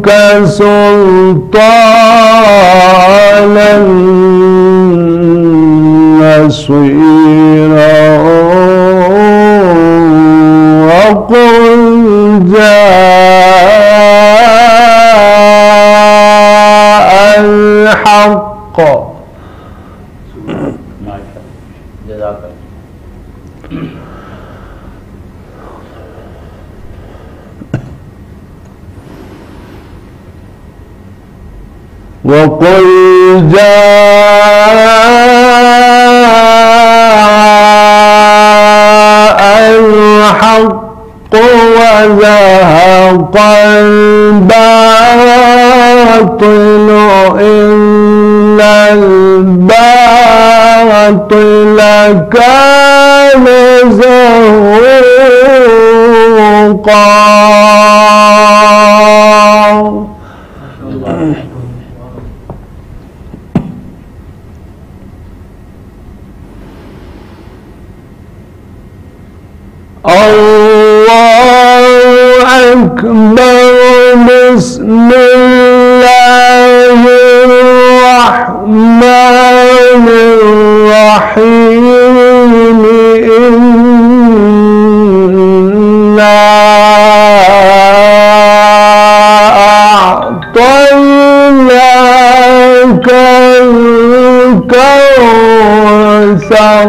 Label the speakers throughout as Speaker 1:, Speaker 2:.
Speaker 1: منك سلطانا نصيرا وقل جاء الحق. وقل جاء الحق وزهق الباطل إن الباطل كان زهوقا. الله أكبر. بسم الله الرحمن الرحيم. إنا أعطيناك الكوثر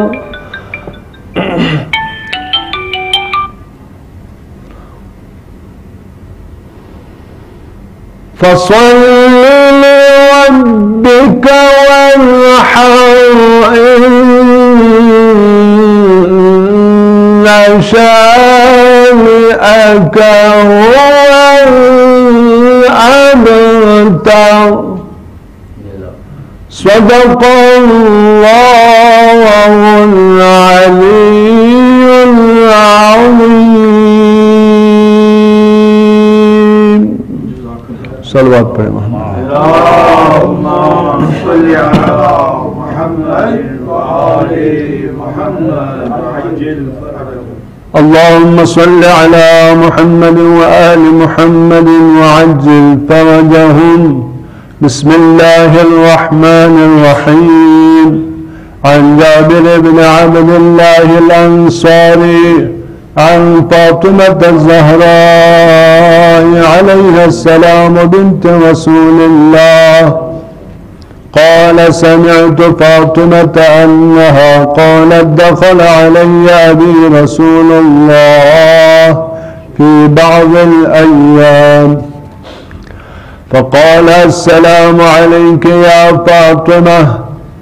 Speaker 1: فصل لربك وانحر. إن شانئك هو الأبتر. صدق الله العلي العظيم. صلوات پڑھیں
Speaker 2: اللهم صل على محمد وآل محمد وعجل فرجهم.
Speaker 1: اللهم صل على محمد وآل محمد وعجل فرجهم. بسم الله الرحمن الرحيم. عن جابر بن عبد الله الأنصاري عن فاطمة الزهراء عليها السلام بنت رسول الله قال سمعت فاطمة أنها قالت دخل علي أبي رسول الله في بعض الأيام فقال السلام عليك يا فاطمة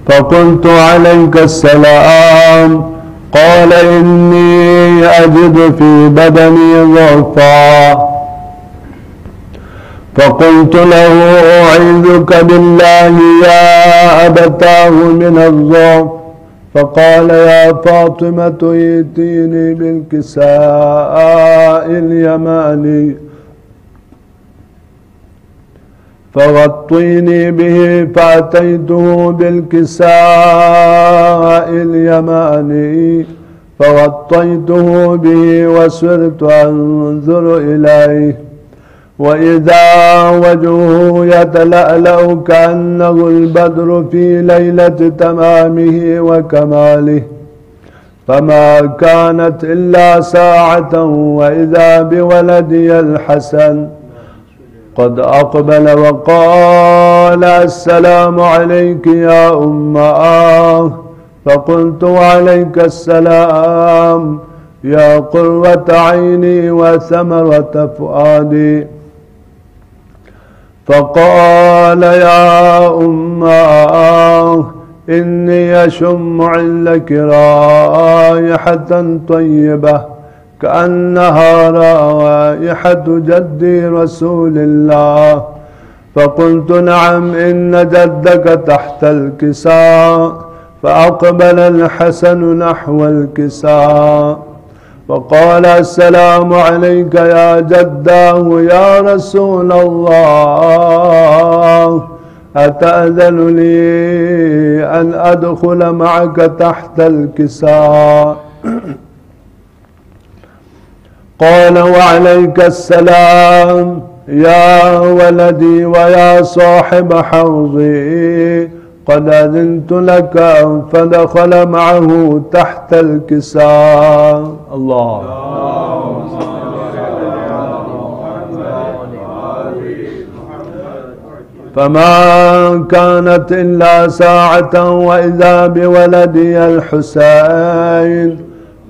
Speaker 1: فقلت عليك السلام. قال إني أجد في بدني ضعفا فقلت له أعيذك بالله يا أبتاه من الضعف. فقال يا فاطمة ائتيني بالكساء اليماني فغطيني به فأتيته بالكساء اليماني فغطيته به وسرت أنظر إليه وإذا وجهه يتلألأ كأنه البدر في ليلة تمامه وكماله. فما كانت إلا ساعة وإذا بولدي الحسن قد أقبل وقال السلام عليك يا أماه. فقلت عليك السلام يا قرة عيني وثمرة فؤادي. فقال يا أماه إني أشم عندك رائحة طيبة كأنها رائحة جدي رسول الله. فقلت نعم إن جدك تحت الكساء. فأقبل الحسن نحو الكساء فقال السلام عليك يا جداه يا رسول الله أتأذن لي أن أدخل معك تحت الكساء؟ قال وعليك السلام يا ولدي ويا صاحب حوضي قد أذنت لك، فدخل معه تحت الكساء. الله. فما كانت إلا ساعة وإذا بولدي الحسين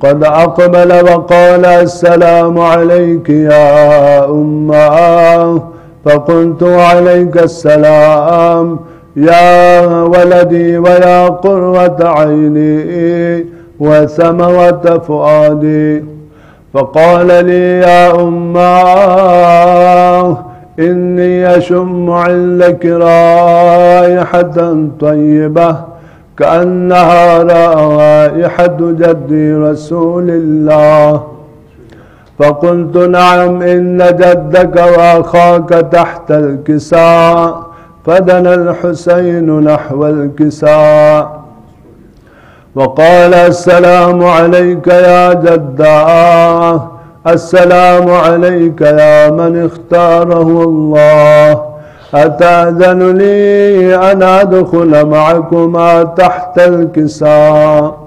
Speaker 1: قد أقبل وقال السلام عليك يا أمه، فقلت عليك السلام يا ولدي ويا قرة عيني وثمرة فؤادي. فقال لي يا أمه إني أشم عندك رائحة طيبة كأنها رائحة جدي رسول الله. فقلت نعم إن جدك وأخاك تحت الكساء. فدنا الحسين نحو الكساء وقال السلام عليك يا جداه، السلام عليك يا من اختاره الله، أتأذن لي أن أدخل معكما تحت الكساء؟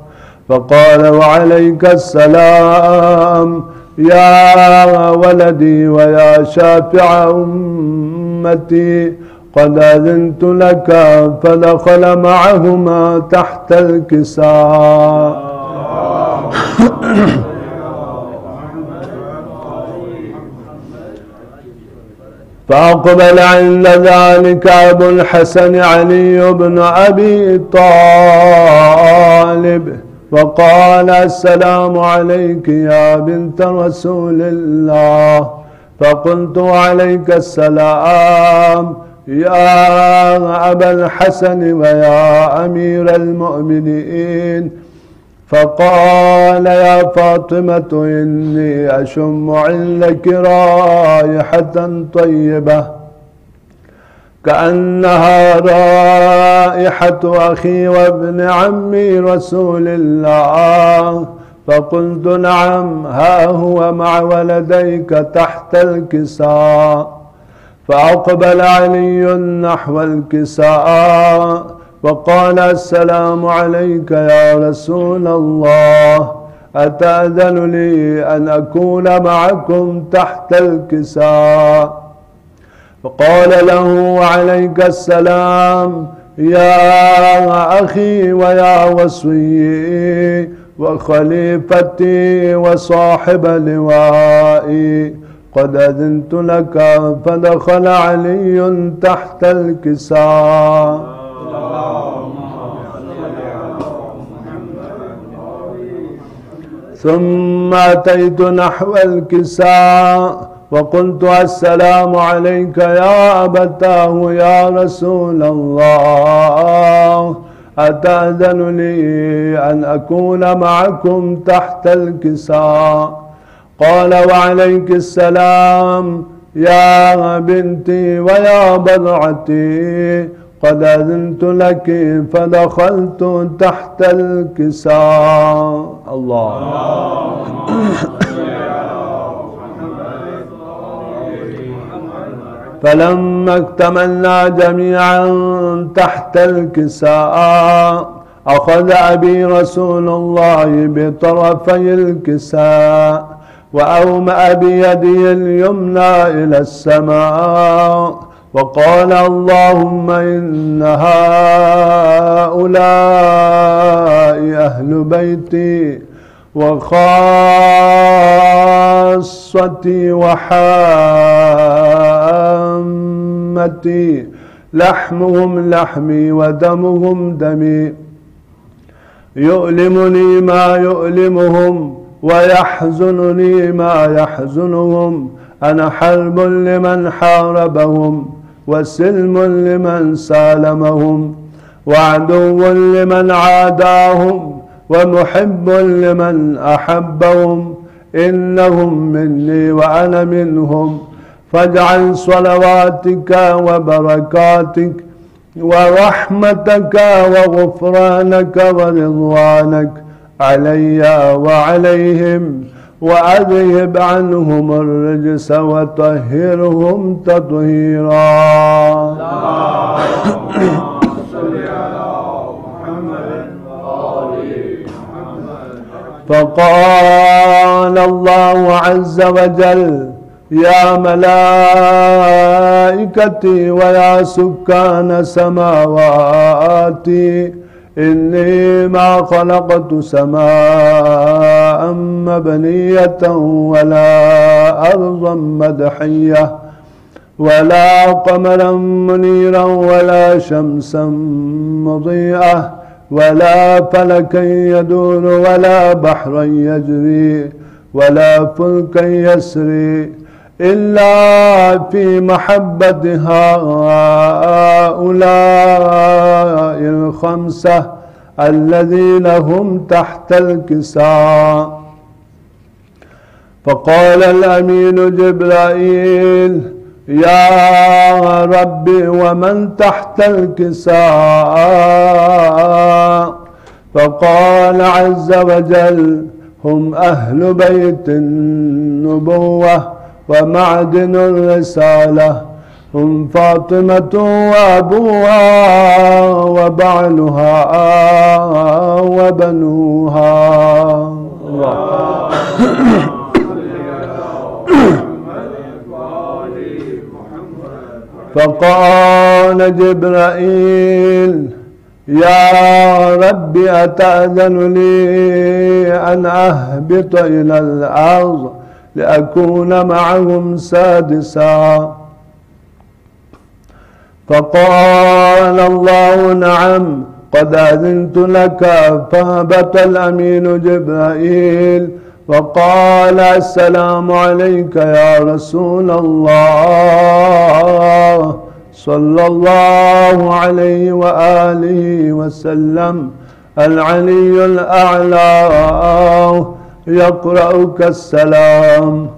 Speaker 1: فقال وعليك السلام يا ولدي ويا شافع أمتي، قد أذنت لك، فدخل معهما تحت الكساء. فأقبل عند ذلك أبو الحسن علي بن أبي طالب وقال السلام عليك يا بنت رسول الله. فقلت عليك السلام يا أبا الحسن ويا أمير المؤمنين. فقال يا فاطمة إني أشم عندك رائحة طيبة كأنها رائحة أخي وابن عمي رسول الله. فقلت نعم ها هو مع ولديك تحت الكساء. فأقبل علي نحو الكساء وقال السلام عليك يا رسول الله، أتأذن لي أن أكون معكم تحت الكساء؟ فقال له عليك السلام يا أخي ويا وصيي وخليفتي وصاحب لوائي، قد أذنت لك. فدخل علي تحت الكساء. ثم أتيت نحو الكساء وقلت السلام عليك يا أبتاه يا رسول الله، أتأذن لي أن أكون معكم تحت الكساء؟ قال وعليك السلام يا بنتي ويا بضعتي، قد أذنت لك. فدخلت تحت الكساء. الله. فلما اكتملنا جميعا تحت الكساء أخذ أبي رسول الله بطرفي الكساء وأومأ بيده اليمنى إلى السماء وقال اللهم إن هؤلاء أهل بيتي وخاصتي وحامتي، لحمهم لحمي ودمهم دمي، يؤلمني ما يؤلمهم ويحزنني ما يحزنهم، أنا حرب لمن حاربهم وسلم لمن سالمهم وعدو لمن عاداهم ومحب لمن أحبهم، إنهم مني وأنا منهم، فاجعل صلواتك وبركاتك ورحمتك وغفرانك ورضوانك علي وعليهم وأذهب عنهم الرجس وطهرهم تطهيرا. فقال الله عز وجل: يا ملائكتي ويا سكان سماواتي، إني ما خلقت سماء مبنية ولا أرضا مدحية ولا قمرا منيرا ولا شمسا مضيئة ولا فلكا يدور ولا بحرا يجري ولا فلكا يسري إلا في محبة هؤلاء الخمسة الذين هم تحت الكساء. فقال الأمين جبرائيل: يا ربي ومن تحت الكساء؟ فقال عز وجل: هم أهل بيت النبوة ومعدن الرسالة، هم فاطمة وأبوها وبعلها وبنوها. فقال جبرائيل: يا رب أتأذن لي أن أهبط إلى الأرض لأكون معهم سادسا؟ فقال الله: نعم، قد أذنت لك. فهبط الأمين جبرائيل وقال: السلام عليك يا رسول الله صلى الله عليه وآله وسلم. العلي الأعلى يقرأك السلام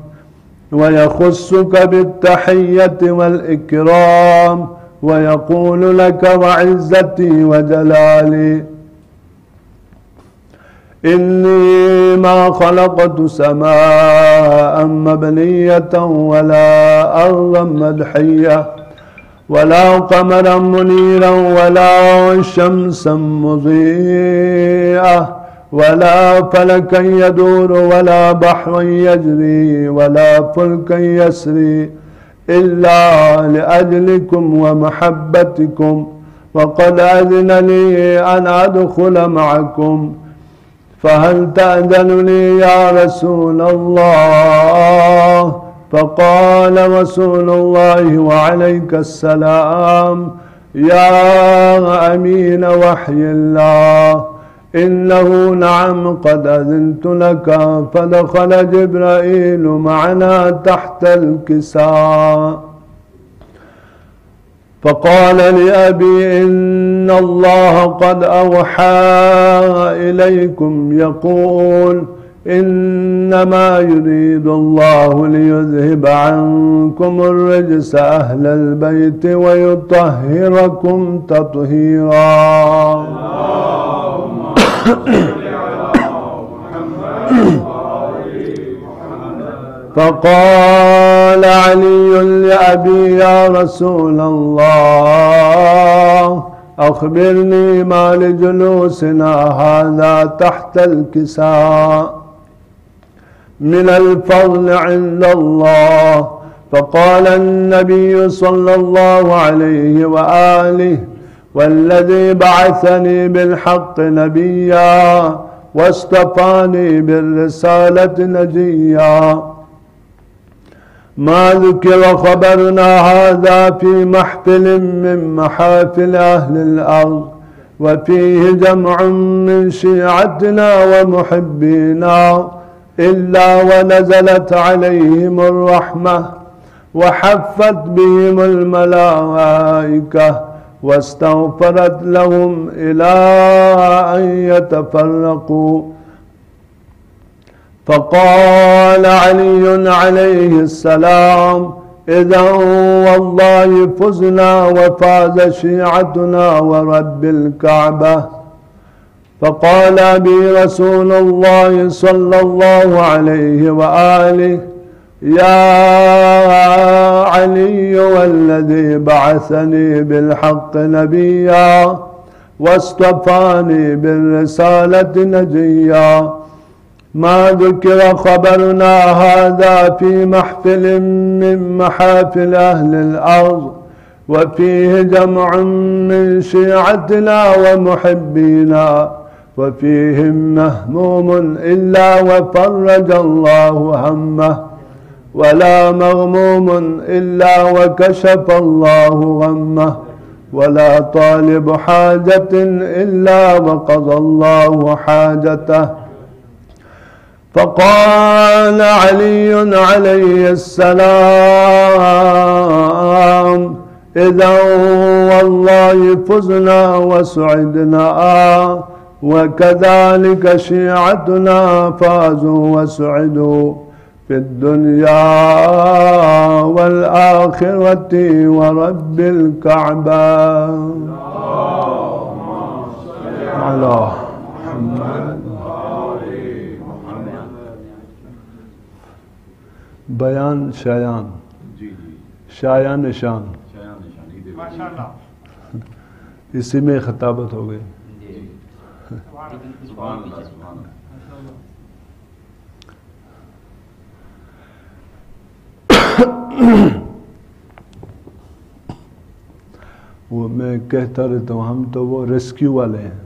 Speaker 1: ويخصك بالتحية والإكرام ويقول لك: وعزتي وجلالي إني ما خلقت سماء مبنية ولا أرضا مدحية ولا قمرا منيرا ولا شمسا مضيئة ولا فلكا يدور ولا بحرا يجري ولا فلكا يسري إلا لأجلكم ومحبتكم، وقد أذن لي أن أدخل معكم، فهل تأذن لي يا رسول الله؟ فقال رسول الله: وعليك السلام يا أمين وحي الله، إنه نعم قد أذنت لك. فدخل جبرائيل معنا تحت الكساء. فقال لأبي: إن الله قد أوحى إليكم يقول: إنما يريد الله ليذهب عنكم الرجس أهل البيت ويطهركم تطهيرا. فقال علي لأبي: يا رسول الله، أخبرني ما لجلوسنا هذا تحت الكساء من الفضل عند الله. فقال النبي صلى الله عليه وآله: والذي بعثني بالحق نبيا واصطفاني بالرسالة نجيا، ما ذكر خبرنا هذا في محفل من محافل أهل الأرض، وفيه جمع من شيعتنا ومحبينا، إلا ونزلت عليهم الرحمة وحفت بهم الملائكة واستغفرت لهم إلى أن يتفرقوا. فقال علي عليه السلام: إذا والله فزنا وفاز شيعتنا ورب الكعبة. فقال بي رسول الله صلى الله عليه وآله يا علي والذي بعثني بالحق نبيا واصطفاني بالرسالة نجيا ما ذكر خبرنا هذا في محفل من محافل أهل الأرض وفيه جمع من شيعتنا ومحبينا وفيهم مهموم إلا وفرج الله همه ولا مغموم إلا وكشف الله غمه ولا طالب حاجة إلا وقضى الله حاجته. فقال علي عليه السلام إذا والله فزنا وسعدنا وكذلك شيعتنا فازوا وسعدوا في الدنيا والآخرة ورب الكعبة. على محمد. بیان شایان شایان نشان اسی میں خطابت ہو گئی. وہ میں کہتا رہتا ہوں ہم تو وہ ریسکیو والے ہیں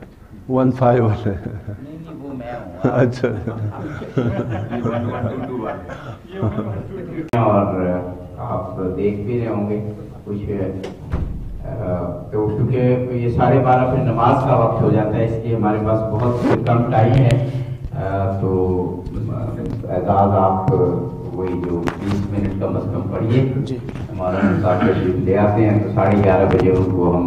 Speaker 1: 15 والے. اچھا
Speaker 3: اور آپ دیکھ بھی رہے ہوں گے کچھ تو کیونکہ یہ 12:30 پھر نماز کا وقت ہو جاتا ہے، اس لیے ہمارے پاس بہت کم ٹائم ہے. تو اعزاز آپ وہی جو 20 منٹ کم از کم پڑھیے. ہمارا صاحب تشریف لے آتے ہیں تو 11:30 بجے ان کو ہم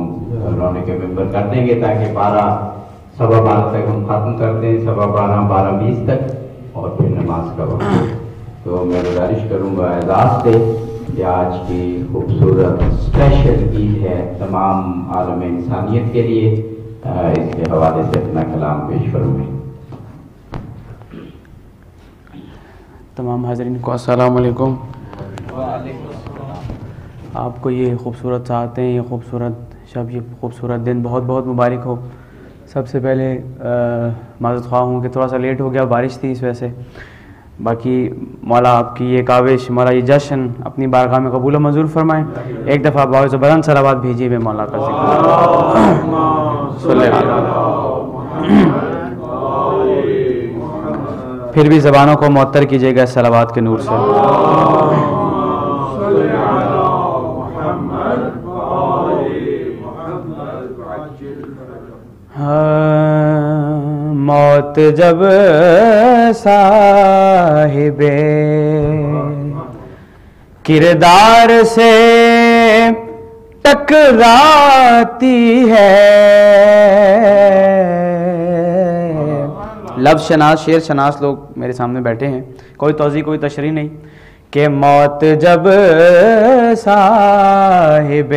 Speaker 3: رونے کے ممبر کر دیں گے تاکہ 12:15 تک ہم ختم کرتے ہیں، 12:20 تک، اور پھر نماز کا وقت. تو میں گزارش کروں گا اعزاز سے کہ آج کی خوبصورت اسپیشل عید ہے تمام عالم انسانیت کے لیے، اس کے حوالے سے اپنا کلام پیش کروں گے.
Speaker 4: تمام حاضرین کو السلام علیکم. آپ کو یہ خوبصورت ساعتیں، یہ خوبصورت شب، یہ خوبصورت دن بہت بہت مبارک ہو. سب سے پہلے معذرت خواہ ہوں کہ تھوڑا سا لیٹ ہو گیا، بارش تھی اس وجہ سے. باقی مولا آپ کی یہ کاوش، مولا یہ جشن اپنی بارگاہ میں قبول و منظور فرمائیں. ایک دفعہ باعث بلند صلوات بھیجیے میں مولا کا ذکر. پھر بھی زبانوں کو معطر کیجیے گا صلوات کے نور سے. موت جب صاحب کردار سے ٹکراتی ہے، لفظ شناس شعر شناس لوگ میرے سامنے بیٹھے ہیں، کوئی توضیح کوئی تشریح نہیں، کہ موت جب صاحب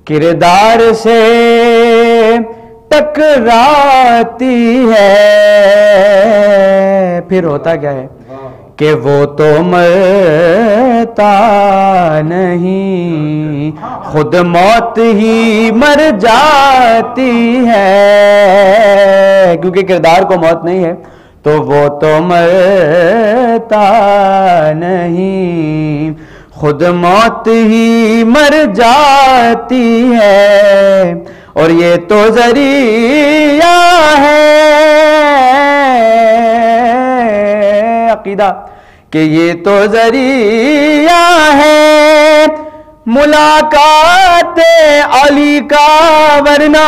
Speaker 4: کردار سے ٹکراتی ہے، پھر ہوتا کیا ہے کہ وہ تو مرتا نہیں، خود موت ہی مر جاتی ہے. کیونکہ کردار کو موت نہیں ہے تو وہ تو مرتا نہیں، خود موت ہی مر جاتی ہے. اور یہ تو ذریعہ ہے عقیدہ کہ یہ تو ذریعہ ہے ملاقات علی کا، ورنہ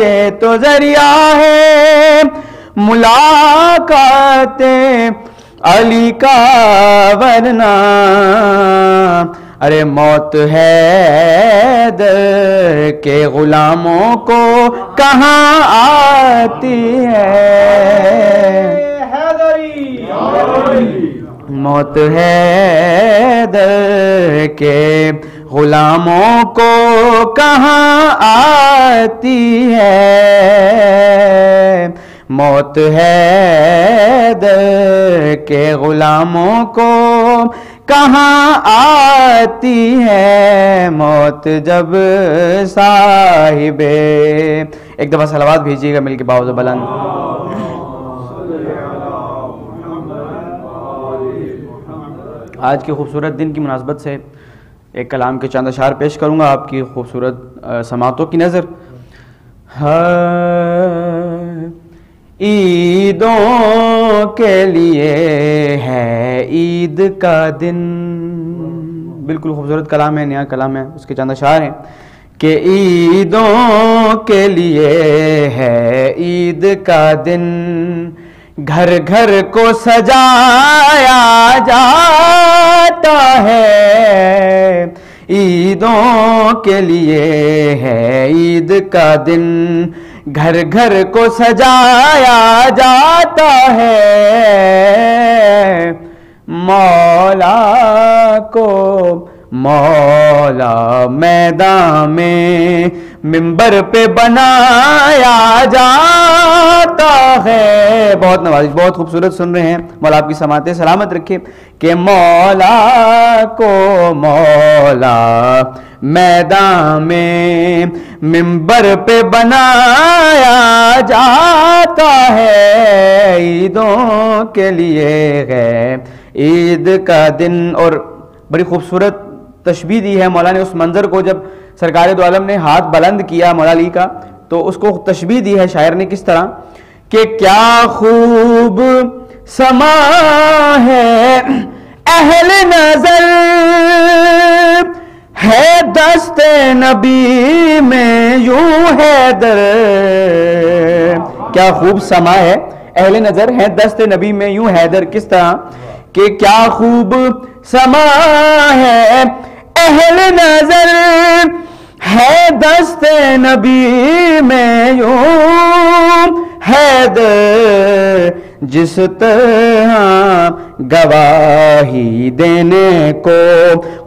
Speaker 4: یہ تو ذریعہ ہے ملاقات علی کا، ورنہ ارے موت ہے در کے غلاموں کو کہاں آتی ہے، موت ہے در کے غلاموں کو کہاں آتی ہے، موت حیدر کے غلاموں کو کہاں آتی ہے، موت جب صاحب، ایک دفعہ صلوات بھیجیے گا مل کے باوز بلند. آج کے خوبصورت دن کی مناسبت سے ایک کلام کے چند اشعار پیش کروں گا آپ کی خوبصورت سماعتوں کی نظر. عیدوں کے لیے ہے عید کا دن، بالکل خوبصورت کلام ہے، نیا کلام ہے، اس کے چند اشعار ہیں کہ عیدوں کے لیے ہے عید کا دن، گھر گھر کو سجایا جاتا ہے، عیدوں کے لیے ہے عید کا دن، گھر گھر کو سجایا جاتا ہے، مولا کو مولا میدان میں منبر پہ بنایا جاتا ہے. بہت نوازش، بہت خوبصورت سن رہے ہیں، مولا آپ کی سماعتیں سلامت رکھے کہ مولا کو مولا میدان میں منبر پہ بنایا جاتا ہے، عیدوں کے لیے ہے عید کا دن. اور بڑی خوبصورت تشبیہ دی ہے مولا نے اس منظر کو، جب سرکار دو عالم نے ہاتھ بلند کیا مولا علی کا تو اس کو تشبیہ دی ہے شاعر نے کس طرح کہ کیا خوب سما ہے اہل نظر ہے دست نبی میں یوں حیدر، کیا خوب سما ہے اہل نظر ہے دست نبی میں یوں حیدر، کس طرح کہ کیا خوب سما ہے اہل نظر ہے دست نبی میں یوں حیدر، جس طرح گواہی دینے کو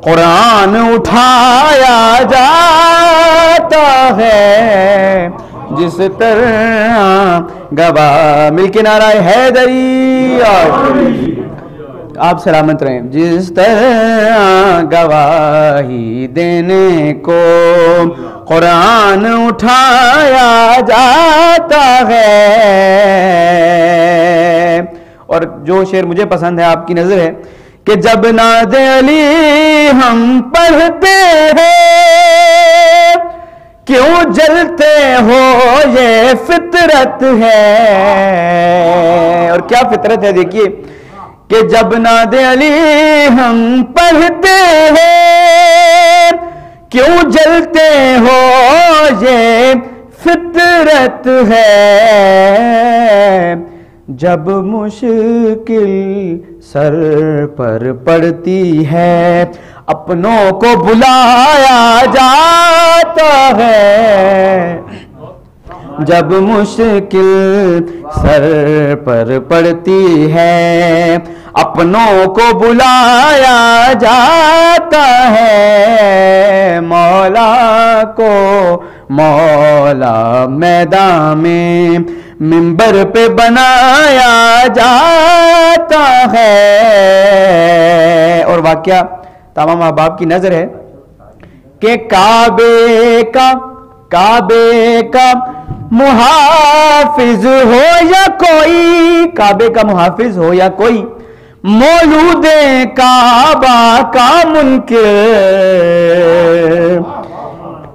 Speaker 4: قرآن اٹھایا جاتا ہے، جس طرح گواہ، مل کے نعرہ حیدری، آپ سلامت رہیں، جس طرح گواہی دینے کو قرآن اٹھایا جاتا ہے. اور جو شعر مجھے پسند ہے آپ کی نظر ہے کہ جب ناد علی ہم پڑھتے ہیں کیوں جلتے ہو یہ فطرت ہے. اور کیا فطرت ہے دیکھیے کہ جب ناد علی ہم پڑھتے ہیں کیوں جلتے ہو یہ فطرت ہے، جب مشکل سر پر پڑتی ہے اپنوں کو بلایا جاتا ہے، جب مشکل سر پر پڑتی ہے اپنوں کو بلایا جاتا ہے، مولا کو مولا میدان میں منبر پہ بنایا جاتا ہے. اور واقعہ تمام احباب کی نظر ہے کہ کعبے کا محافظ ہو یا کوئی، کعبے کا محافظ ہو یا کوئی، مولود کعبہ کا منکر،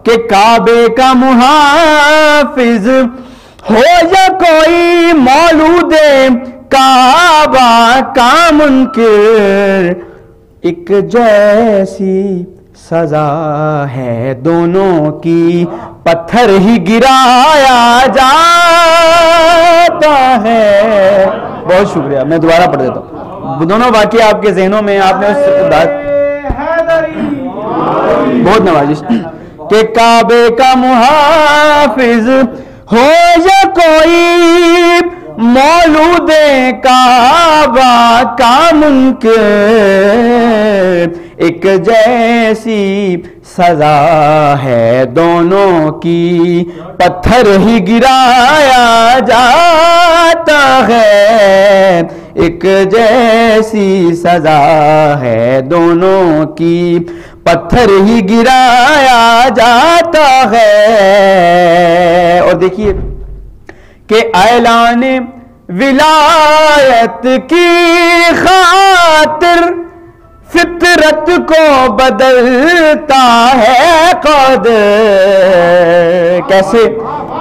Speaker 4: کہ کعبے کا محافظ ہو یا کوئی، مولود کعبہ کا منکر، ایک جیسی سزا ہے دونوں کی، پتھر ہی گرایا جاتا ہے. بہت شکریہ، میں دوبارہ پڑھ دیتا ہوں دونوں واقعے آپ کے ذہنوں میں، آپ نے اس بہت نوازش کہ کعبے کا محافظ ہو یا کوئی، مولود کعبہ کا منکر، ایک جیسی سزا ہے دونوں کی، پتھر ہی گرایا جاتا ہے، ایک جیسی سزا ہے دونوں کی، پتھر ہی گرایا جاتا ہے۔ اور دیکھیے کہ اعلان ولایت کی خاطر فطرت کو بدلتا ہے قدر۔ کیسے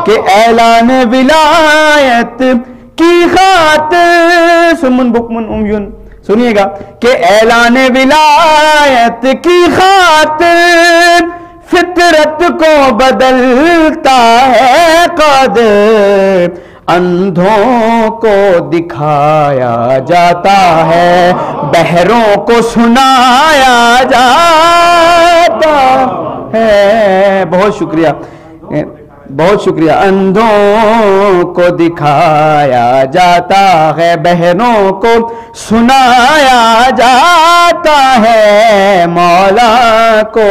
Speaker 4: کہ اعلان ولایت کی خاطر، سمن بکمن امیون، سنیے گا کہ اعلان ولایت کی خاطر فطرت کو بدلتا ہے قدر، اندھوں کو دکھایا جاتا ہے، بہروں کو سنایا جاتا ہے۔ بہت شکریہ، بہت شکریہ۔ اندھوں کو دکھایا جاتا ہے، بہروں کو سنایا جاتا ہے، مولا کو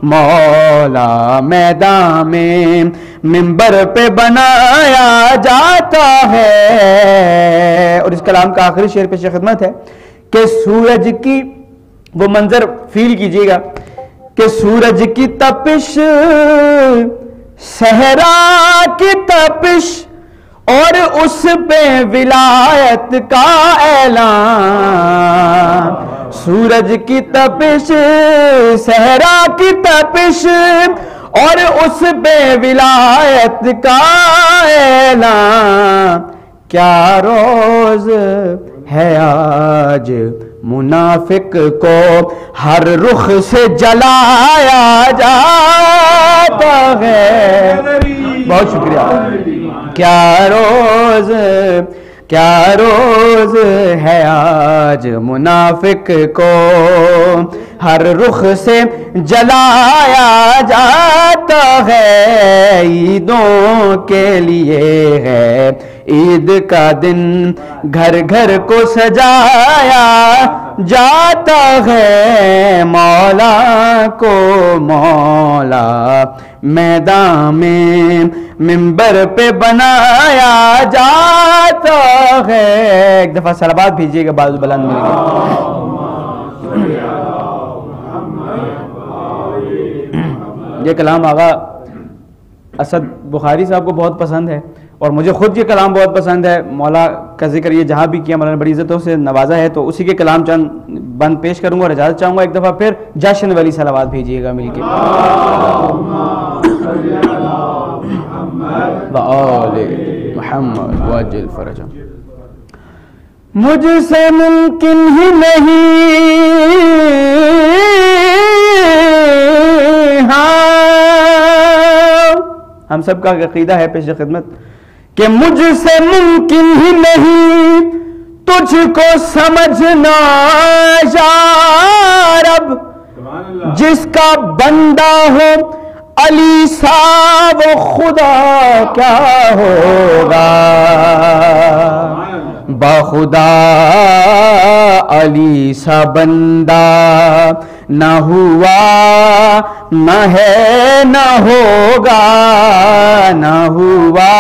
Speaker 4: مولا میدان میں منبر پہ بنایا جاتا ہے۔ اور اس کلام کا آخری شعر پیش خدمت ہے کہ سورج کی وہ منظر فیل کیجئے گا کہ سورج کی تپش، صحرا کی تپش، اور اس پہ ولایت کا اعلان۔ سورج کی تپش، صحرا کی تپش، اور اس پہ ولایت کا اعلان۔ کیا روز ہے آج منافق کو ہر رخ سے جلایا جاتا ہے۔ بہت شکریہ۔ کیا روز ہے آج منافق کو ہر رخ سے جلایا جاتا ہے، عیدوں کے لیے ہے عید کا دن، گھر گھر کو سجایا جاتا ہے، مولا کو مولا میدان میں منبر پہ بنایا جاتا ہے۔ ایک دفعہ صلوات بھیجیے گا بازو بلند مل گئے۔ یہ کلام آغا اسد بخاری صاحب کو بہت پسند ہے، اور مجھے خود یہ کلام بہت پسند ہے۔ مولا کا ذکر یہ جہاں بھی کیا، مولانا بڑی عزتوں سے نوازا ہے، تو اسی کے کلام چند بند پیش کروں گا اور اجازت چاہوں گا۔ ایک دفعہ پھر جشن والی صلوات بھیجیے گا مل کے۔ وآل محمد وعجل فرجہ۔ مجھ سے ممکن ہی نہیں، ہاں ہم سب کا عقیدہ ہے پیش خدمت کہ مجھ سے ممکن ہی نہیں تجھ کو سمجھنا یا رب، جس کا بندہ ہو علی سا وہ خدا کیا ہوگا، بخدا علی سا بندہ نہ ہوا نہ ہے نہ ہوگا، نہ ہوا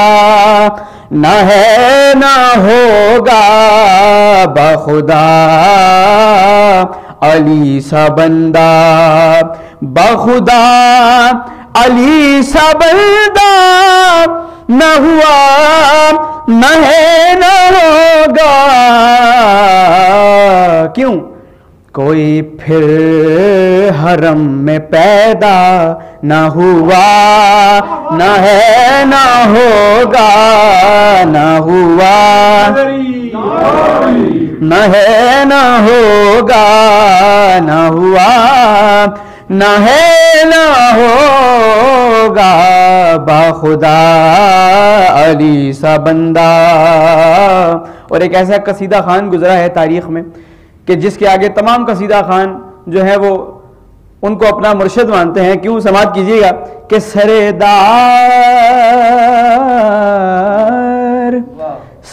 Speaker 4: نہ ہے نہ ہوگا، بخدا علی سا بندہ، بخدا علی سا بندہ نہ ہوا نہ ہے نہ ہوگا۔ کیوں؟ کوئی پھر حرم میں پیدا نہ ہوا نہ ہے نہ ہوگا، نہ ہوا نہ ہے نہ ہوگا، نہ ہوا نہ ہے نہ ہوگا، بخدا علی سا بندہ۔ اور ایک ایسا قصیدہ خان گزرا ہے تاریخ میں کہ جس کے آگے تمام قصیدہ خان جو ہے وہ ان کو اپنا مرشد مانتے ہیں۔ کیوں؟ سماعت کیجیے گا کہ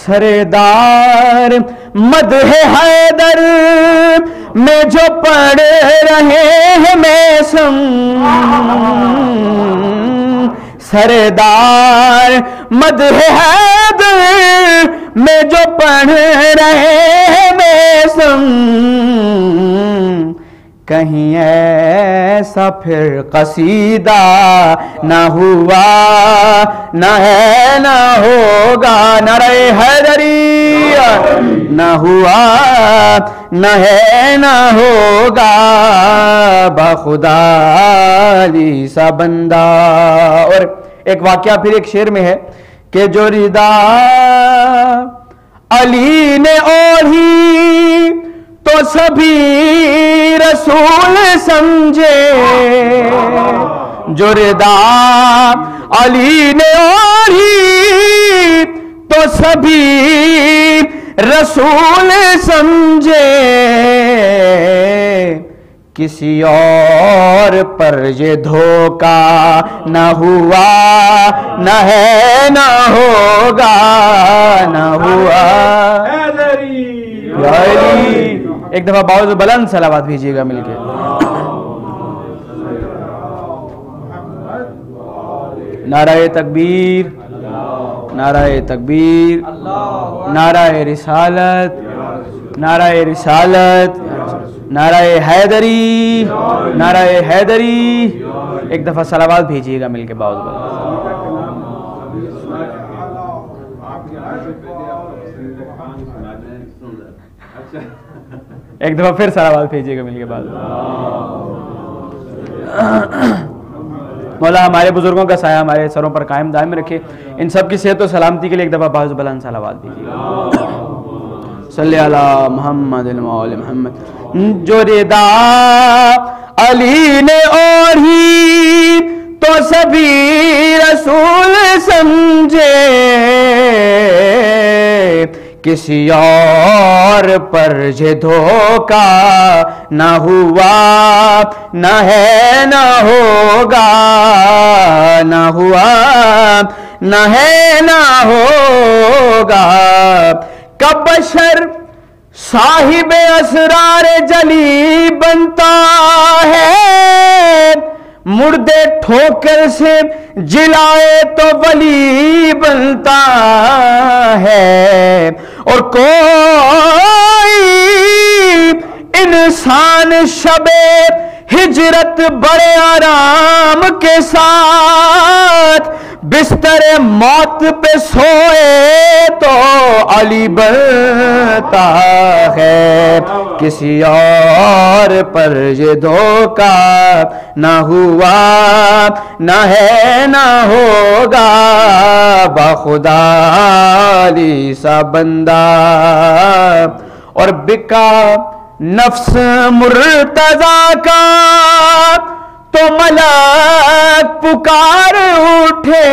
Speaker 4: سردار
Speaker 5: مدح حیدر میں جو پڑھ رہے ہیں میسم، سردار مدح حیدر میں جو پڑھ رہے ہیں میسم، کہیں ایسا پھر قصیدہ نہ ہوا نہ ہے نہ ہوگا، نعرہ حیدری نہ ہوا نہ ہے نہ ہوگا، بخدا علی سا بندہ۔ اور ایک واقعہ پھر ایک شعر میں ہے کہ جو ردا علی نے اوڑھی تو سبھی رسول سمجھے، جو ردا علی نے اوڑھی تو سبھی رسول سمجھے، کسی اور پر یہ دھوکا نہ ہوا نہ ہے نہ ہوگا، نہ ہوا۔ یا علی، ایک دفعہ باؤز بلند صلوات بھیجیے گا مل کے۔ نعرہ تکبیر، نعرہ تکبیر، نعرہ رسالت، نعرہ رسالت، نعرہ حیدری، نعرہ حیدری۔ ایک دفعہ صلوات بھیجیے گا مل کے باؤز بلند۔ ایک دفعہ پھر صلوات بھیجیے گا مل کے بعد۔ مولا ہمارے بزرگوں کا سایہ ہمارے سروں پر قائم دائم رکھے، ان سب کی صحت و سلامتی کے لیے ایک دفعہ باعث بلند صلوات بھیجیے گا۔ صلی علی محمد وعلی محمد۔ جو ردا علی نے اوڑھی تو سبھی رسول سمجھے، کسی اور پر یہ دھوکا نہ ہوا نہ ہے نہ ہوگا، نہ ہوا نہ ہے نہ ہوگا، کب بشر صاحب اسرار جلی بنتا ہے، مردے ٹھوکر سے جلائے تو ولی بنتا ہے، اور کوئی انسان شب ہجرت بڑے آرام کے ساتھ بستر موت پہ سوئے تو علی بنتا ہے، کسی اور پر یہ دھوکا نہ ہوا نہ ہے نہ ہوگا، بخدا علی سا بندہ۔ اور بکا نفس مرتضیٰ کا تو ملک پکار اٹھے،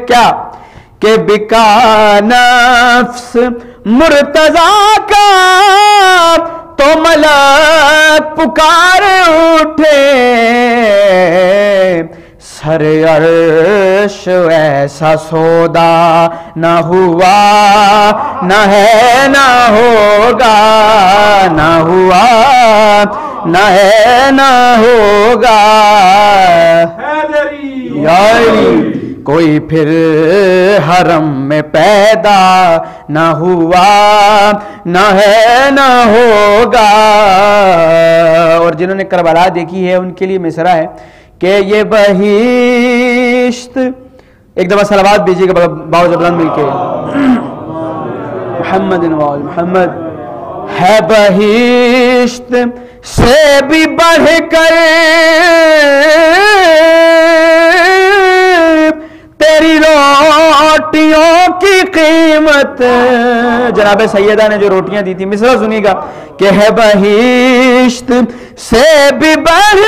Speaker 5: کیا کہ بکا نفس مرتضیٰ کا تو ملک پکار اٹھے، سر عرش ایسا سودا نہ ہوا نہ ہے نہ ہوگا، نہ ہوا نہ ہے نہ ہوگا، یا علی کوئی پھر حرم میں پیدا نہ ہوا نہ ہے نہ ہوگا۔ اور جنہوں نے کربلا دیکھی ہے ان کے لیے مصرع ہے کہ یہ بہشت، ایک دفعہ صلوات بھیجیے گا باؤ بلند مل کے، محمد وآل محمد۔ ہے بہشت سے بھی بڑھ کر تیری روٹیوں کی قیمت، جناب سیدہ نے جو روٹیاں دی تھی، مصرع سنیے گا کہ ہے بہشت سے بھی بڑھ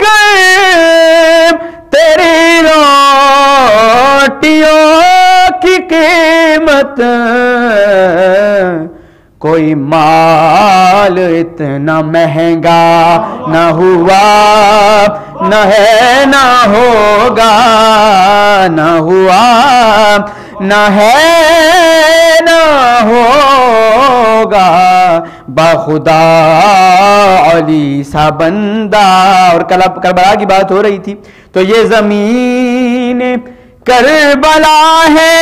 Speaker 5: کر تیری روٹیوں کی قیمت، کوئی مال اتنا مہنگا نہ ہوا نہ ہے نہ ہوگا، نہ ہوا نہ ہے نہ ہوگا بخدا علی سا بندہ. اور کربلا کی بات ہو رہی تھی تو یہ زمین کربلا ہے،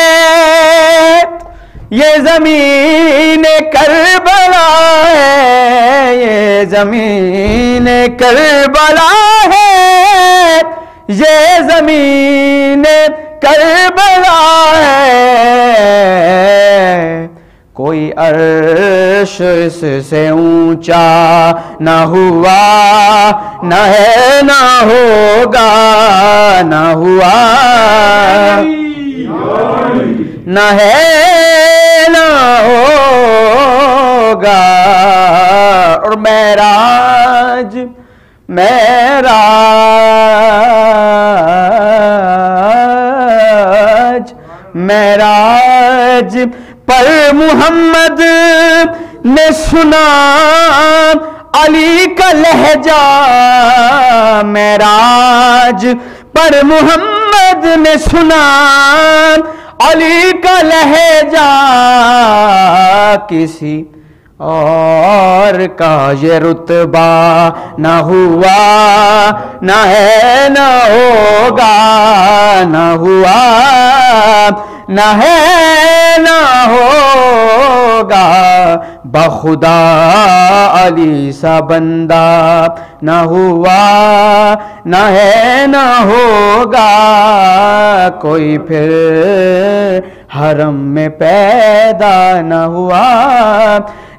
Speaker 5: یہ زمین کربلا ہے، یہ زمین کربلا ہے، یہ زمین کربلا ہے. کوئی عرش اس سے اونچا نہ ہوا نہ ہے نہ ہوگا، نہ ہوا نہ ہے نہ ہوگا. اور معراج معراج معراج پر محمد نے سنا علی کا لہجہ، معراج پر محمد نے سنا علی کا لہجہ. کسی اور کا یہ رتبہ نہ ہوا نہ ہے نہ ہوگا، نہ ہوا نہ ہے نہ ہوگا بخدا علی سا بندہ، نہ ہوا نہ ہے نہ ہوگا کوئی پھر حرم میں پیدا، نہ ہوا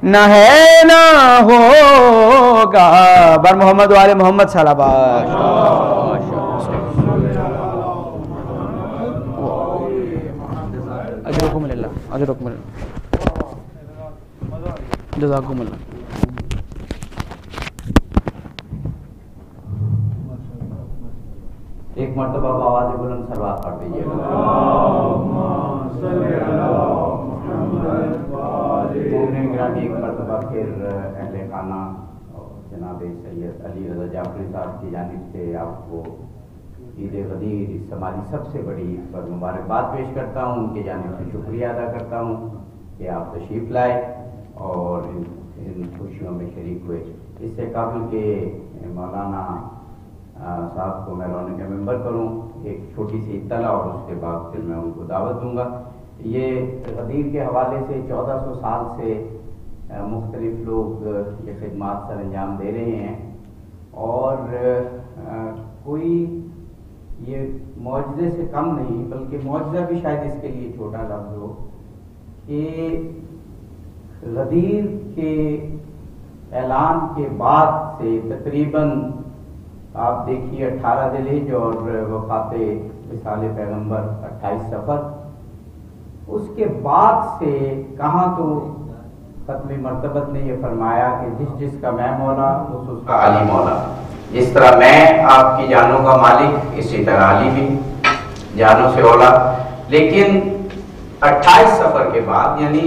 Speaker 5: نہ ہے نہ ہوگا. بر محمد والے محمد صلی اللہ علیہ اجرکم اللہ اجرکم اللہ جزاکم اللہ.
Speaker 3: ایک مرتبہ آواز بلند سلوات پڑھ دیجیے گا. ایک مرتبہ پھر اہل خانہ جناب سید علی رضا جعفری صاحب کی جانب سے آپ کو عید غدیر اس ہماری سب سے بڑی عید پر مبارکباد پیش کرتا ہوں. ان کی جانب سے شکریہ ادا کرتا ہوں کہ آپ تشریف لائے اور ان خوشیوں میں شریک ہوئے. اس سے قابل کہ مولانا صاحب کو میں رونے کا ممبر کروں ایک چھوٹی سی اطلاع اور اس کے بعد پھر میں ان کو دعوت دوں گا. یہ غدیر کے حوالے سے 1400 سال سے مختلف لوگ یہ خدمات سر انجام دے رہے ہیں اور کوئی یہ معجزے سے کم نہیں بلکہ معجزہ بھی شاید اس کے لیے چھوٹا لفظ ہو کہ غدیر کے اعلان کے بعد سے تقریباً آپ دیکھیے 18 ذی الحجہ اور وفات وصال پیغمبر 28 صفر، اس کے بعد سے کہاں تو ختم مرتبت نے یہ فرمایا کہ جس جس کا میں مولا اس کا علی مولا. جس طرح میں آپ کی جانوں کا مالک اسی طرح علی بھی جانوں سے اولا. لیکن 28 صفر کے بعد یعنی